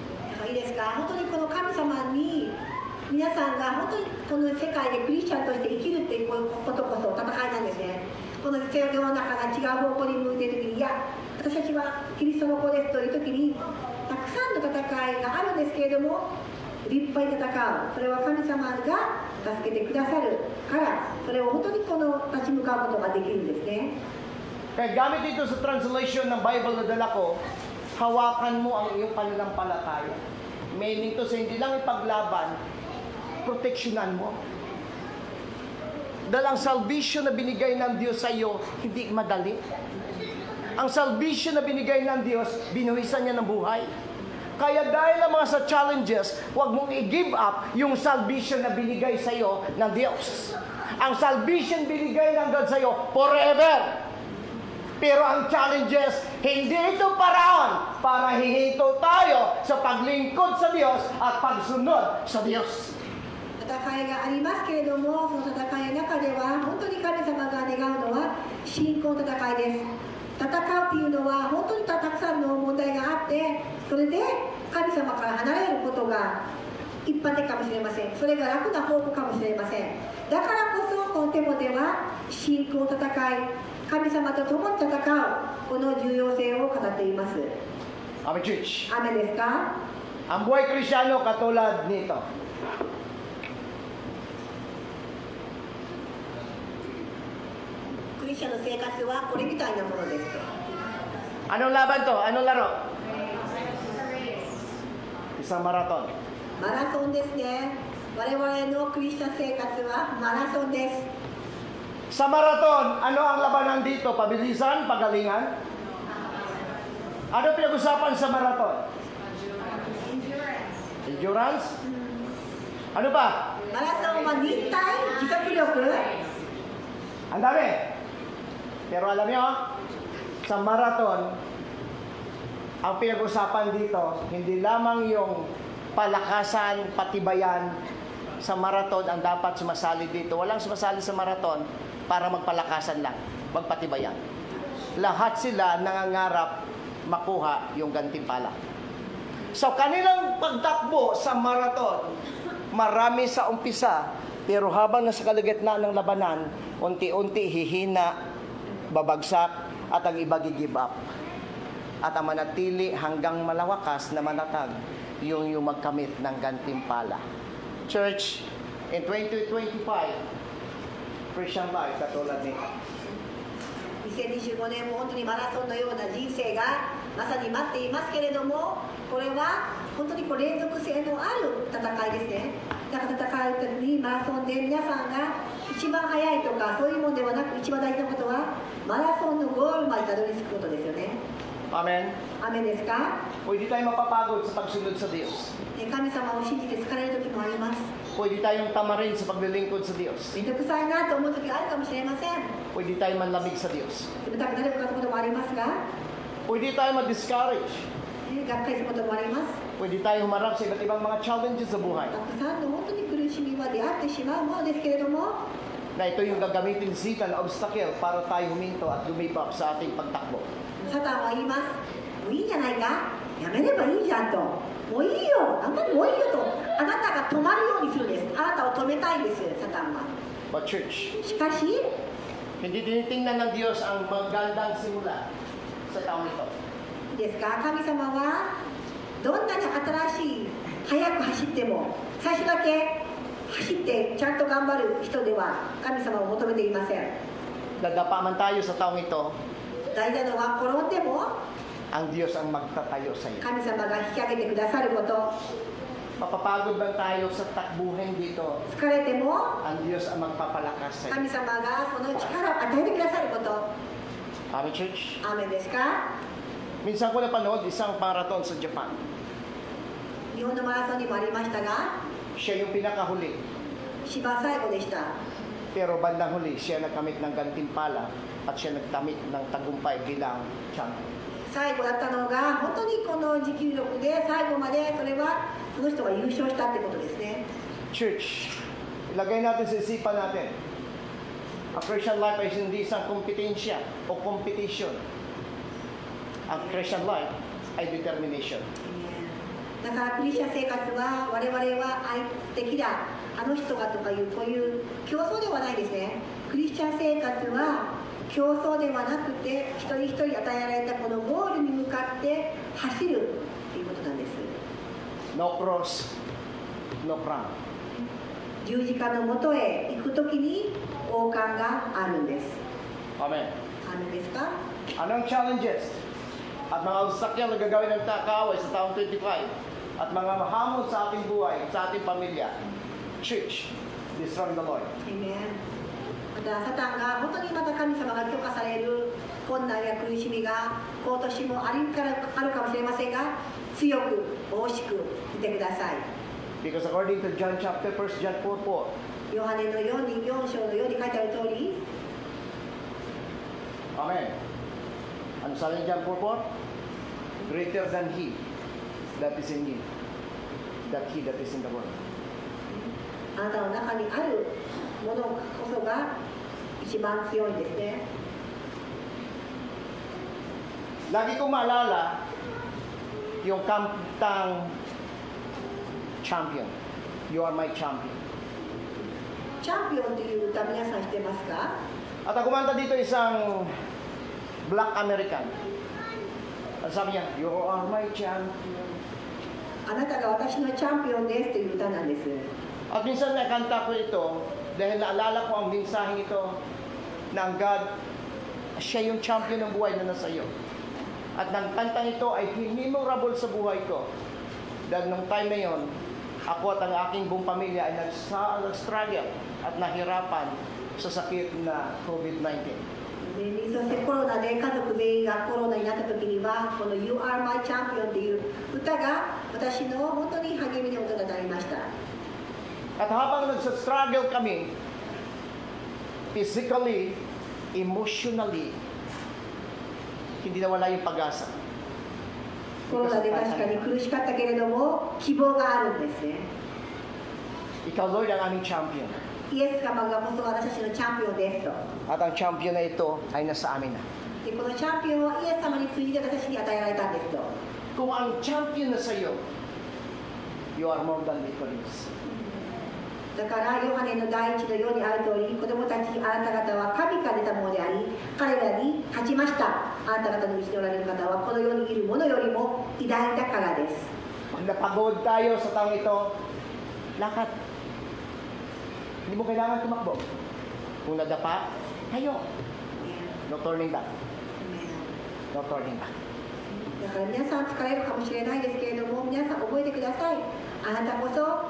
いいですか本当にこの神様に皆さんが本当にこの世界でクリスチャンとして生きるっていうことこそ戦いなんですねこの世の中が違う方向に向いている時にいや私たちはキリストの子ですという時にたくさんの戦いがあるんですけれども立派に戦うそれは神様が助けてくださるからそれを本当にこの立ち向かうことができるんですね Kaya gamit ito sa translation ng Bible na dala ko, hawakan mo ang iyong pananampalataya. Meaning to sa hindi lang ipaglaban, proteksyonan mo. Dahil ang salvation na binigay ng Diyos sa iyo, hindi madali. Ang salvation na binigay ng Diyos, binuhisan niya ng buhay. Kaya dahil ang mga sa challenges, huwag mong i-give up yung salvation na binigay sa iyo ng Diyos. Ang salvation binigay ng God sa iyo forever. Pero ang challenges, hindi ito paraan para hihinto tayo sa paglingkod sa Diyos at pagsunod sa Diyos. 戦いがありますけれども、その戦いの中では本当に神様が願うのは信仰の戦いです。戦うというのは本当にたくさんの問題があって、それで神様から離れることが一般的かもしれません。それが楽な方法かもしれません。だからこそこのテモテは信仰の戦い、神様と共に戦うこの重要性を語っています。 Amen, church. 雨ですか Ang buhay Kristyano katulad nito. Kristiyanの生活はこれみたいなものです。 Anong laban to? Anong laro? Isang marathon. マラソンですね。我々のクリスチャン生活はマラソンです。 Sa marathon, ano ang labanan dito? Pabilisan? Pagalingan? Ano pinag-usapan sa marathon? Endurance? Ano pa? マラソンは忍耐、持続力、 Ang dami. Pero alam niyo, sa marathon, ang pinag-usapan dito, hindi lamang yung palakasan, patibayan. Sa marathon, ang dapat sumasali dito. Walang sumasali sa marathon para magpalakasan lang, magpatibayan. Lahat sila nangangarap makuha yung gantimpala. So kanilang pagtakbo sa marathon, marami sa umpisa, pero habang nasa kalagitnaan ng labanan, unti-unti hihina, babagsak, at ang iba give up. At ang manatili hanggang malawakas na manatag, yung magkamit ng gantimpala. Church, in 2025, Christian life, katulad nito. 2025年も本当にマラソンのような人生がまさに待っていますけれども、これは本当に連続性のある戦いですね。だから戦う時にマラソンで皆さんが一番速いとかそういうものではなく、一番大事なことはマラソンのゴールまでたどり着くことですよね。 Amen. アメンですか？ Pwede tayo mapapagod sa pagsunod sa Diyos. 神様を信じて疲れる時もあります。 Pwede tayong tamarin sa paglilingkod sa Diyos. めんどくさいなと思う時があるかもしれません。 Pwede tayong manlamig sa Diyos. 眠たくなることもありますが、 Pwede tayong ma-discourage. がっかりすることもあります。 Pwede tayong humarap sa iba't ibang mga challenges sa buhay. たくさんの本当に苦しみは出会ってしまうものですけれども、 Na ito yung gagamitin ni Satan na obstacle para tayo huminto at lumipap sa ating pagtakbo. サタンは言います。もういいんじゃないか、やめればいいじゃんと。もういいよ、あんまりもういいよと。あなたが止まるようにするんです。あなたを止めたいんです、サタンは。 But church, しかし、 hindi tinitingnan ng Diyos ang magandang simula sa taong ito. いいですか、神様はどんなに新しい、速く走っても、最初だけ走ってちゃんと頑張る人では神様を求めていません。 Dadapa man tayo sa taong ito, 大事なのは転んでも ang Diyos ang magtatayo sa iyo. 神様が引き上げてくださること、 Mapapagod man tayo sa takbuhin dito, 疲れても ang Diyos ang magpapalakas sa iyo. 神様がその力を与えてくださること。 Amen, church? アーメンですか？ Minsan ko napanood isang marathon sa Japan. 日本のマラソンにもありましたが、 Siya yung pinakahuli. 一番最後でした。 Pero bandang huli, siya nagkamit ng gantimpala at siya nagkamit ng tagumpay bilang champion. 最後だったのが本当にこの持久力で最後までそれはその人が優勝したってことですね。 Church, ilagay natin sa isipan natin. Ang Christian life ay hindi isang kompetensya o competition. Ang Christian life ay determination. だからクリスチャン生活は我々は愛的だ、あの人がとかいうこういう競争ではないですね。クリスチャン生活は競争ではなくて一人一人与えられたこのゴールに向かって走るということなんです。 No cross, no crown. 十字架のもとへ行くときに王冠があるんです。 Amen. あるんですか？ Anong challenges at mga obstacle na gagawin ng kaaway sa taong 25 at mga hamon sa ating buhay, sa ating pamilya? Church, be strong in the Lord. Amen. またサタンが本当にまた神様が許可される困難や苦しみが今年もあるかもしれませんが、強く大しくいてください。 Because according to John chapter 1 John 4:4, ヨハネの4章のように書いてある通り、 Amen. Ano sabi ni John 4:4? Greater than he that is in you, that he that is in the world. あなたの中にあるものこそが一番強いんですね。 Lagi kong maalala yung kantang champion. You are my champion. チャンピオンという歌皆さん知ってますか？ At ang kumanta dito isang Black American. At sabi niya, you are my champion. あなたが私のチャンピオンですという歌なんです。 At minsan nakanta ko ito dahil naalala ko ang mensaheng ito na ang God, siya yung champion ng buhay na nasa iyo. At ng kantang ito ay memorable sa buhay ko. Dahil nung time na yon, ako at ang aking buong pamilya ay nag-struggle at nahirapan sa sakit na COVID-19. そしてコロナで家族全員がコロナになった時にはこの You are my champion という歌が私の本当に励みの歌となりました。 At habang nagsa-struggle kami, physically, emotionally, hindi nawala yung pag-asa. コロナで確かに苦しかったけれども希望があるんですね。 Ikaw, Lord, ang aming champion. イエス様がこそ私たちのチャンピオンですと。 At ang champion na ito ay nasa amin na. でこのチャンピオンはイエス様について私に与えられたんですと。kung ang champion na sa iyo, you are more than victorious. だからヨハネの第一のようにある通り、子供たちあなた方は神から出たものであり、彼らに勝ちました。あなた方のうちにおられる方はこの世にいるものよりも偉大だからです。 Pag napagod tayo sa taong ito, lakad. Hindi mo kailangan tumakbo. Kung nadapa, tayo. No turning back. No turning back. だから皆さん疲れるかもしれないですけれども、皆さん覚えてください。あなたこそ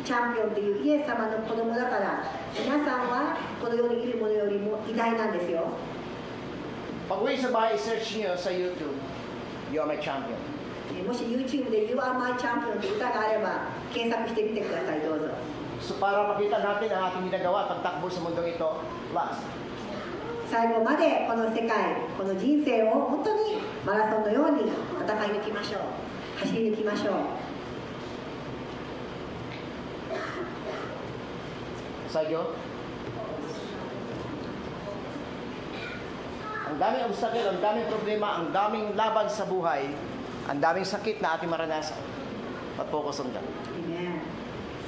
チャンピオンというイエス様の子供だから、皆さんはこの世にいるものよりも偉大なんですよ。 Pag uwi sa bahay, search niyo sa YouTube, You are my champion. もし YouTube で You are my champion という歌があれば検索してみてください、どうぞ。 So para makita natin ang ating ginagawa at pagtakbo sa mundong ito, last. 最後までこの世界、この人生を本当にマラソンのように戦い抜きましょう。走り抜きましょう。 Sayo. Ang daming obstacle, ang daming problema, ang daming laban sa buhay, ang daming sakit na ating maranasan. Mag-focus on God. Amen.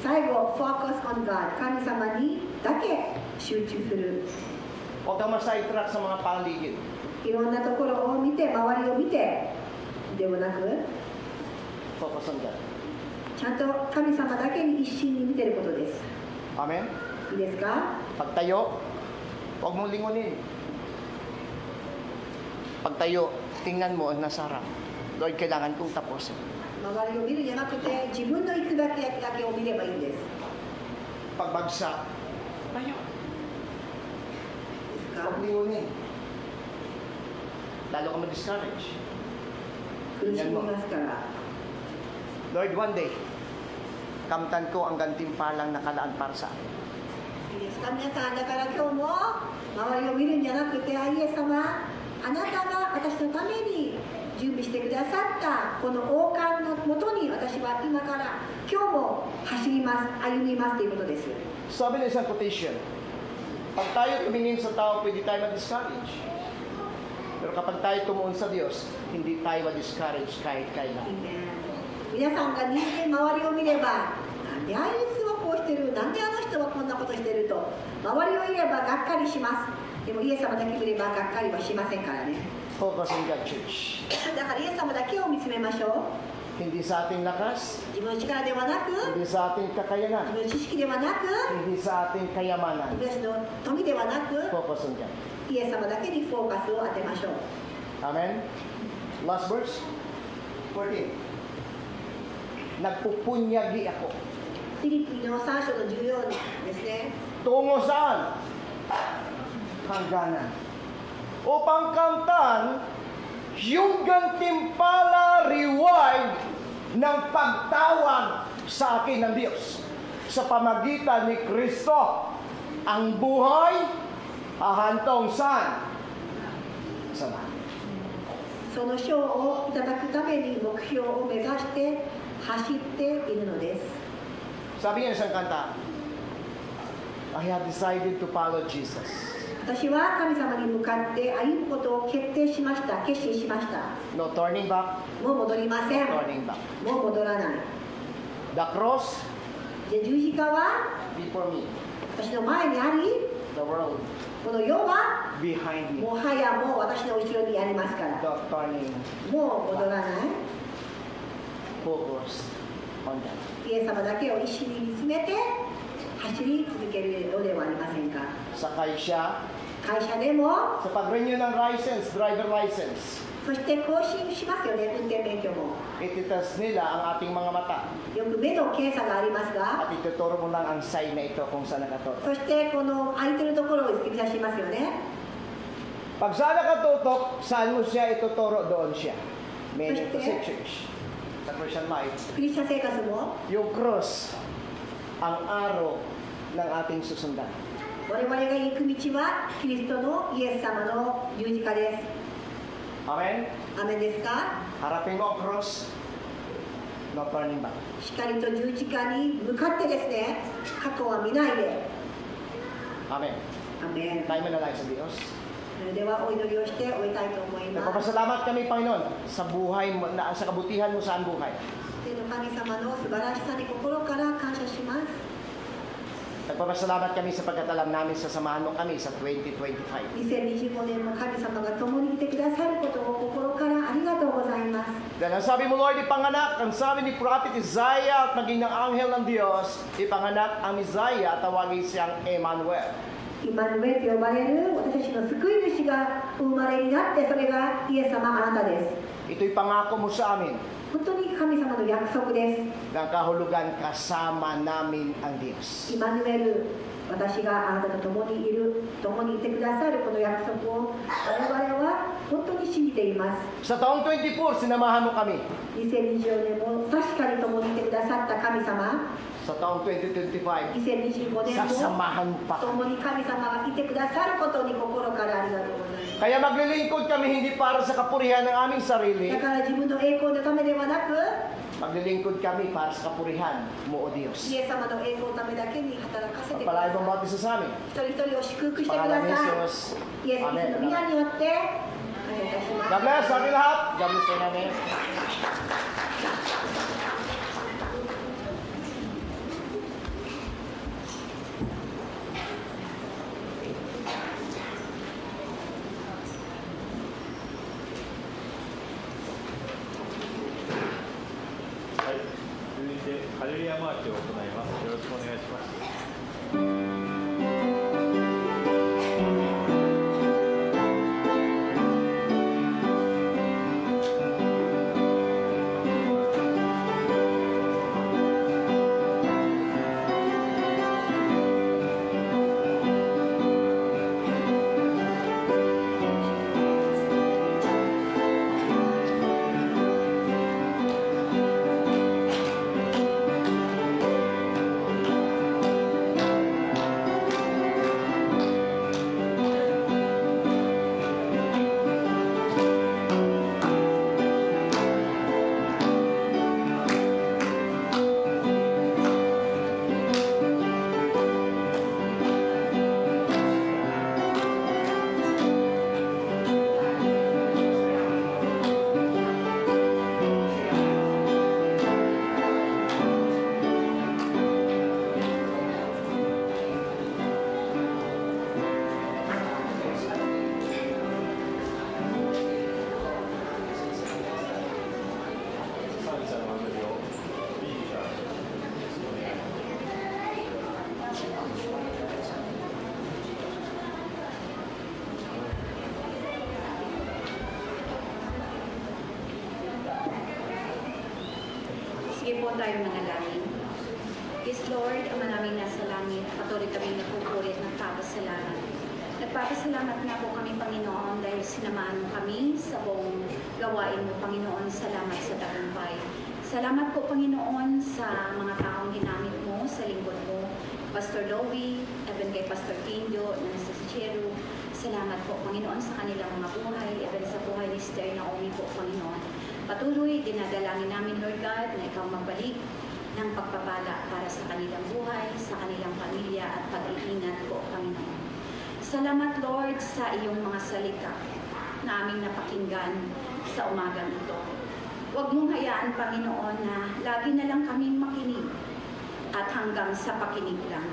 最後、focus on God。神様にだけ集中する。 Huwag kang ma-sidetrack sa mga paligid. いろんなところを見て、周りを見て、ではなく、 Focus on God. ちゃんと神様だけに一心に見てることです。 Amen? いいですか？ Pagtayo, huwag mong lingunin. Pagtayo, tingnan mo ang nasa harap. Lord, kailangan kong tapusin. 周りを見るんじゃなくて、自分の行くだけを見ればいいんです。 Pagbagsak, tayo. ですか？ Huwag lingunin. Lalo ka ma-discourage. 苦しみますから。 Lord, one day, kamtan ko ang gantimpalang nakalaan para sa akin. いいですか？皆さん、だから今日も周りを見るんじゃなくて、イエス様、あなたが私のために準備してくださったこの王冠のもとに私は今から今日も走ります、歩みますということです。 Sabi ng isang quotation, pag tayo tumingin sa tao, pwede tayo ma-discourage. Pero kapag tayo tumuon sa Diyos, hindi tayo ma-discourage kahit kailan. 皆さんが人間周りを見れば、なんであいつはこうしてる、なんであの人はこんなことしてると、周りを見ればがっかりします。でもイエス様だけ見ればがっかりはしませんからね。 Focus on God, church. だからイエス様だけを見つめましょう。 Hindi sa ating lakas, 自分の力ではなく、 hindi sa ating 自 kakayanan, 分の知識ではなく、 hindi sa ating kayamanan. 自分たちの富ではなく、 Focus on God. イエス様だけにフォーカスを当てましょう。 Amen? Last verse. 14. Nagpupunyagi ako. フィリピンの3章の14ですね。 Tungo saan? Hangganan. Upang kamtan yung gantimpala reward ng pagtawag sa akin ng Diyos sa pamagitan ni Kristo. Ang buhay hahantong saan? Sa langit. その賞をいただくために目標を目指して走っているのです。 Sabi niya sa isang kanta, I have decided to follow Jesus. 私は神様に向かって歩むことを決定しました。決心しました。 No turning back, もう戻りません。 no turning back. もう戻らない。 The cross で十字架は before me, 私の前にあり、 the world この世は behind me. もはやもう私の後ろにありますから。 The turning もう戻らない。 focus on that. イエス様だけを一心に見つめて走り続けるのではありませんか。 Sakay siya 会社でも sa pag-renew ng license, driver license. そして更新しますよね、運転免許も。 Ititas nila ang ating mga mata よく目の検査がありますが、 at ituturo mo lang ang sign na ito kung saan nakatutok. そしてこの空いてるところを指差しますよね。 Pag saan nakatutok, saan mo siya ituturo, doon siya. Meaning to say church. Sa Christian life, クリスチャン生活も yung cross ang araw ng ating susundan. 我々が行く道はキリストのイエス様の十字架です。 Amen? アメンですか？ Harapin mo ang cross, no turning back. しっかりと十字架に向かってですね、過去は見ないで。 Amen. アメン。 Tayo manalay sa Diyos. ではお祈りをして終えたいと思います。 Nagpapasalamat kami, Panginoon, sa buhay mo, sa kabutihan mo sa aming buhay. 天の神様の素晴らしさに心から感謝します。 Nagpapasalamat kami sapagkat alam namin sasamahan mo kami sa 2025. 2025年も神様が共にいてくださることを心からありがとうございます。 Dahil ang sabi mo, Lord, ipanganak, ang sabi ni Prophet Isaiah at maging ng anghel ng Diyos, ipanganak ang Messiah at tawagin siyang Emmanuel. イマヌエルと呼ばれる私たちの救い主がお生まれになって、それがイエス様あなたです。 Ito'y pangako mo sa amin. 本当に神様の約束です。 Ng kahulugan kasama namin ang Diyos. イマヌエル、私があなたと共にいる、共にいてくださるこの約束を我々は本当に信じています。 Sa taong 24, sinamahan mo kami. 2024年も確かに共にいてくださった神様、 Sa taong 2025, 2025年も sasamahan mo pa kami. 共に神様がいてくださることに心からありがとうございます。 Kaya maglilingkod kami hindi para sa kapurihan ng aming sarili. だから自分の栄光のためではなく、 Maglilingkod kami para sa kapurihan mo, O Diyos. イエス様の栄光のためだけに働かせてくだ Pagpalain さ mo い。 mga isa sa amin. 一人一人を祝福してくだ Pangalan ni さい。 Jesus. イエス・キリストの Amen. 皆によってお願いいたします。 God bless sa ating lahat. God bless sa namin.はい、続いてハレルヤマーチを行います。よろしくお願いします。Sige po tayo manalangin. Yes, Lord, Ama namin nasa langit, patuloy kami nagpupuri at nagpapasalamat. Nagpapasalamat na po kami, Panginoon, dahil sinamahan mo kami sa buong gawain mo, Panginoon. Salamat sa tagumpay. Salamat po, Panginoon, sa mga taong ginamit mo sa lingkod mo. Pastor Lowy, even kay Pastor Kinjo, nasa Sichero. Salamat po, Panginoon, sa kanilang mga buhay, even sa buhay ni Sister Naomi po, Panginoon. Patuloy, dinadalangin namin, Lord God, na ikaw magbalik ng pagpapala para sa kanilang buhay, sa kanilang pamilya at pag-iingat po, Panginoon. Salamat, Lord, sa iyong mga salita na aming napakinggan sa umagang ito. Huwag mong hayaan, Panginoon, na lagi na lang kaming makinig at hanggang sa pakinig lang.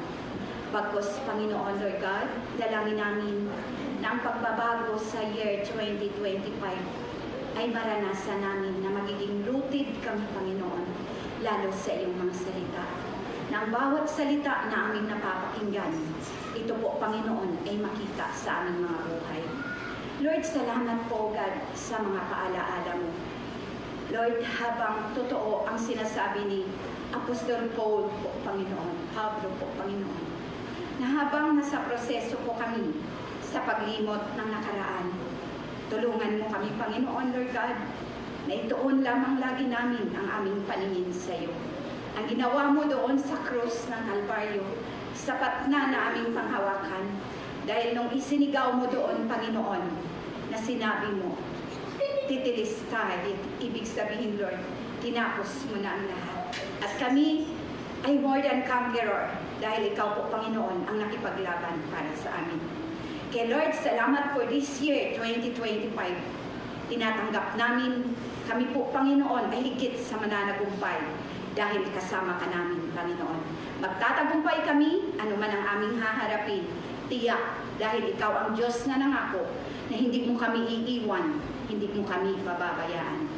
Bagkus, Panginoon, Lord God, dalangin namin na ang pagbabago sa year 2025 ay maranasan namin na magiging rooted kami, Panginoon, lalo sa iyong mga salita. Na ang bawat salita na aming napapakinggan, ito po, Panginoon, ay makita sa aming mga buhay. Lord, salamat po, God, sa mga paalaala mo. Lord, habang totoo ang sinasabi ni Apostol Paul po, Panginoon, Pablo po, Panginoon, na habang nasa proseso po kami sa paglimot ng nakaraan, tulungan mo kami, Panginoon, Lord God, na ituon lamang lagi namin ang aming paningin sa iyo. Ang ginawa mo doon sa krus ng Kalbaryo, sapat na aming panghawakan. Dahil nung isinigaw mo doon, Panginoon, na sinabi mo, titilis tayo, ibig sabihin, Lord, tinapos mo na ang lahat. At kami ay more than conqueror, dahil ikaw po, Panginoon, ang nakipaglaban para sa amin. Kay Lord, salamat for this year, 2025. Tinatanggap namin, kami po, Panginoon, ay higit sa mananagumpay dahil kasama ka namin, Panginoon. Magtatagumpay kami, anuman ang aming haharapin. Tiyak, dahil ikaw ang Diyos na nangako na hindi mo kami iiwan, hindi mo kami pababayaan.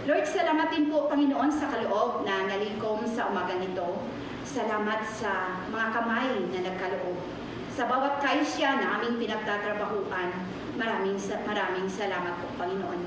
Lord, salamatin po, Panginoon, sa kaloob na nalikom sa umaga nito. Salamat sa mga kamay na nagkaloob. Sa bawat kaisya na aming pinagtatrabahuan, maraming salamat po, Panginoon.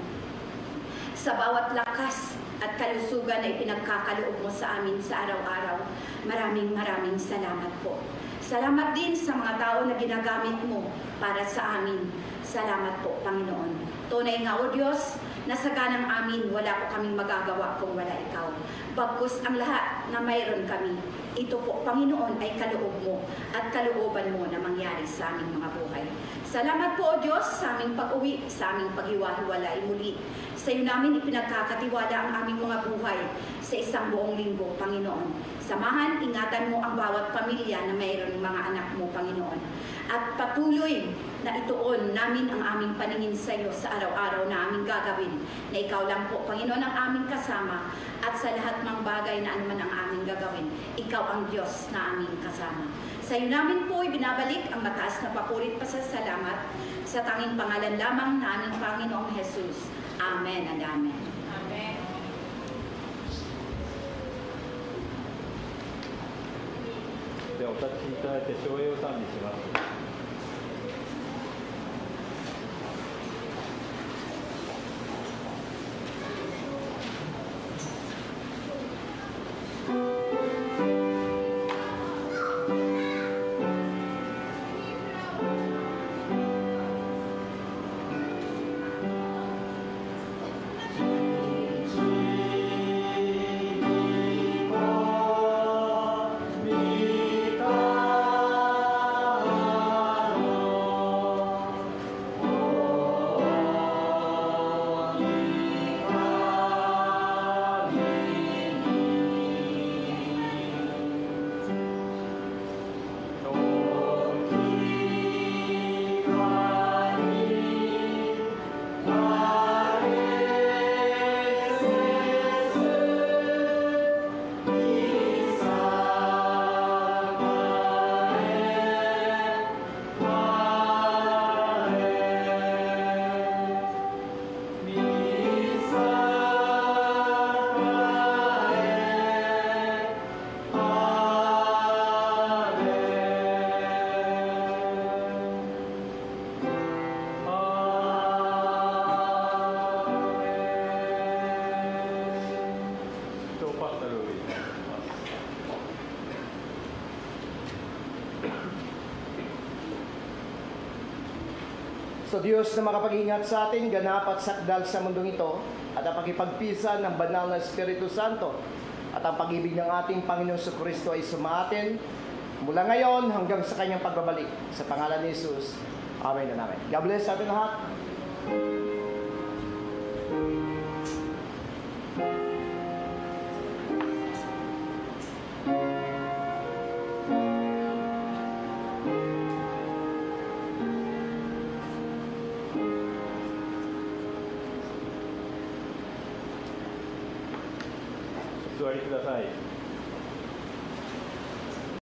Sa bawat lakas at kalusugan na ipinagkakaloob mo sa amin sa araw-araw, maraming salamat po. Salamat din sa mga tao na ginagamit mo para sa amin. Salamat po, Panginoon. Tunay nga, O Diyos, na sa ganang amin, wala po kaming magagawa kung wala ikaw. Bagkus ang lahat na mayroon kami, ito po, Panginoon, ay kaloob mo at kalooban mo na mangyari sa aming mga buhay. Salamat po, O Diyos, sa aming pag-uwi, sa aming paghiwa-hiwalay muli. Sa iyo namin ipinagkakatiwala ang aming mga buhay sa isang buong linggo, Panginoon. Samahan, ingatan mo ang bawat pamilya na mayroong mga anak mo, Panginoon. At patuloy na ituon namin ang aming paningin sa iyo sa araw-araw na aming gagawin, na ikaw lang po, Panginoon, ang aming kasama, at sa lahat ng bagay na anuman ang aming gagawin, ikaw ang Diyos na aming kasama. Sa iyo namin po ibinabalik ang mataas na papurit pasasalamat sa tanging pangalan lamang na aming Panginoong Jesus. Amen and amen. Amen. ではお立ちいただいて唱詠賛美します。So Diyos na makapag-ingat sa atin, ganap at sakdal sa mundong ito, at ang pagkipagpisa ng banal na Espiritu Santo, at ang pag-ibig ng ating Panginoon sa Kristo ay sumatin mula ngayon hanggang sa kanyang pagbabalik. Sa pangalan ni Jesus, amen and amen. God bless sa atin lahat.お座りください。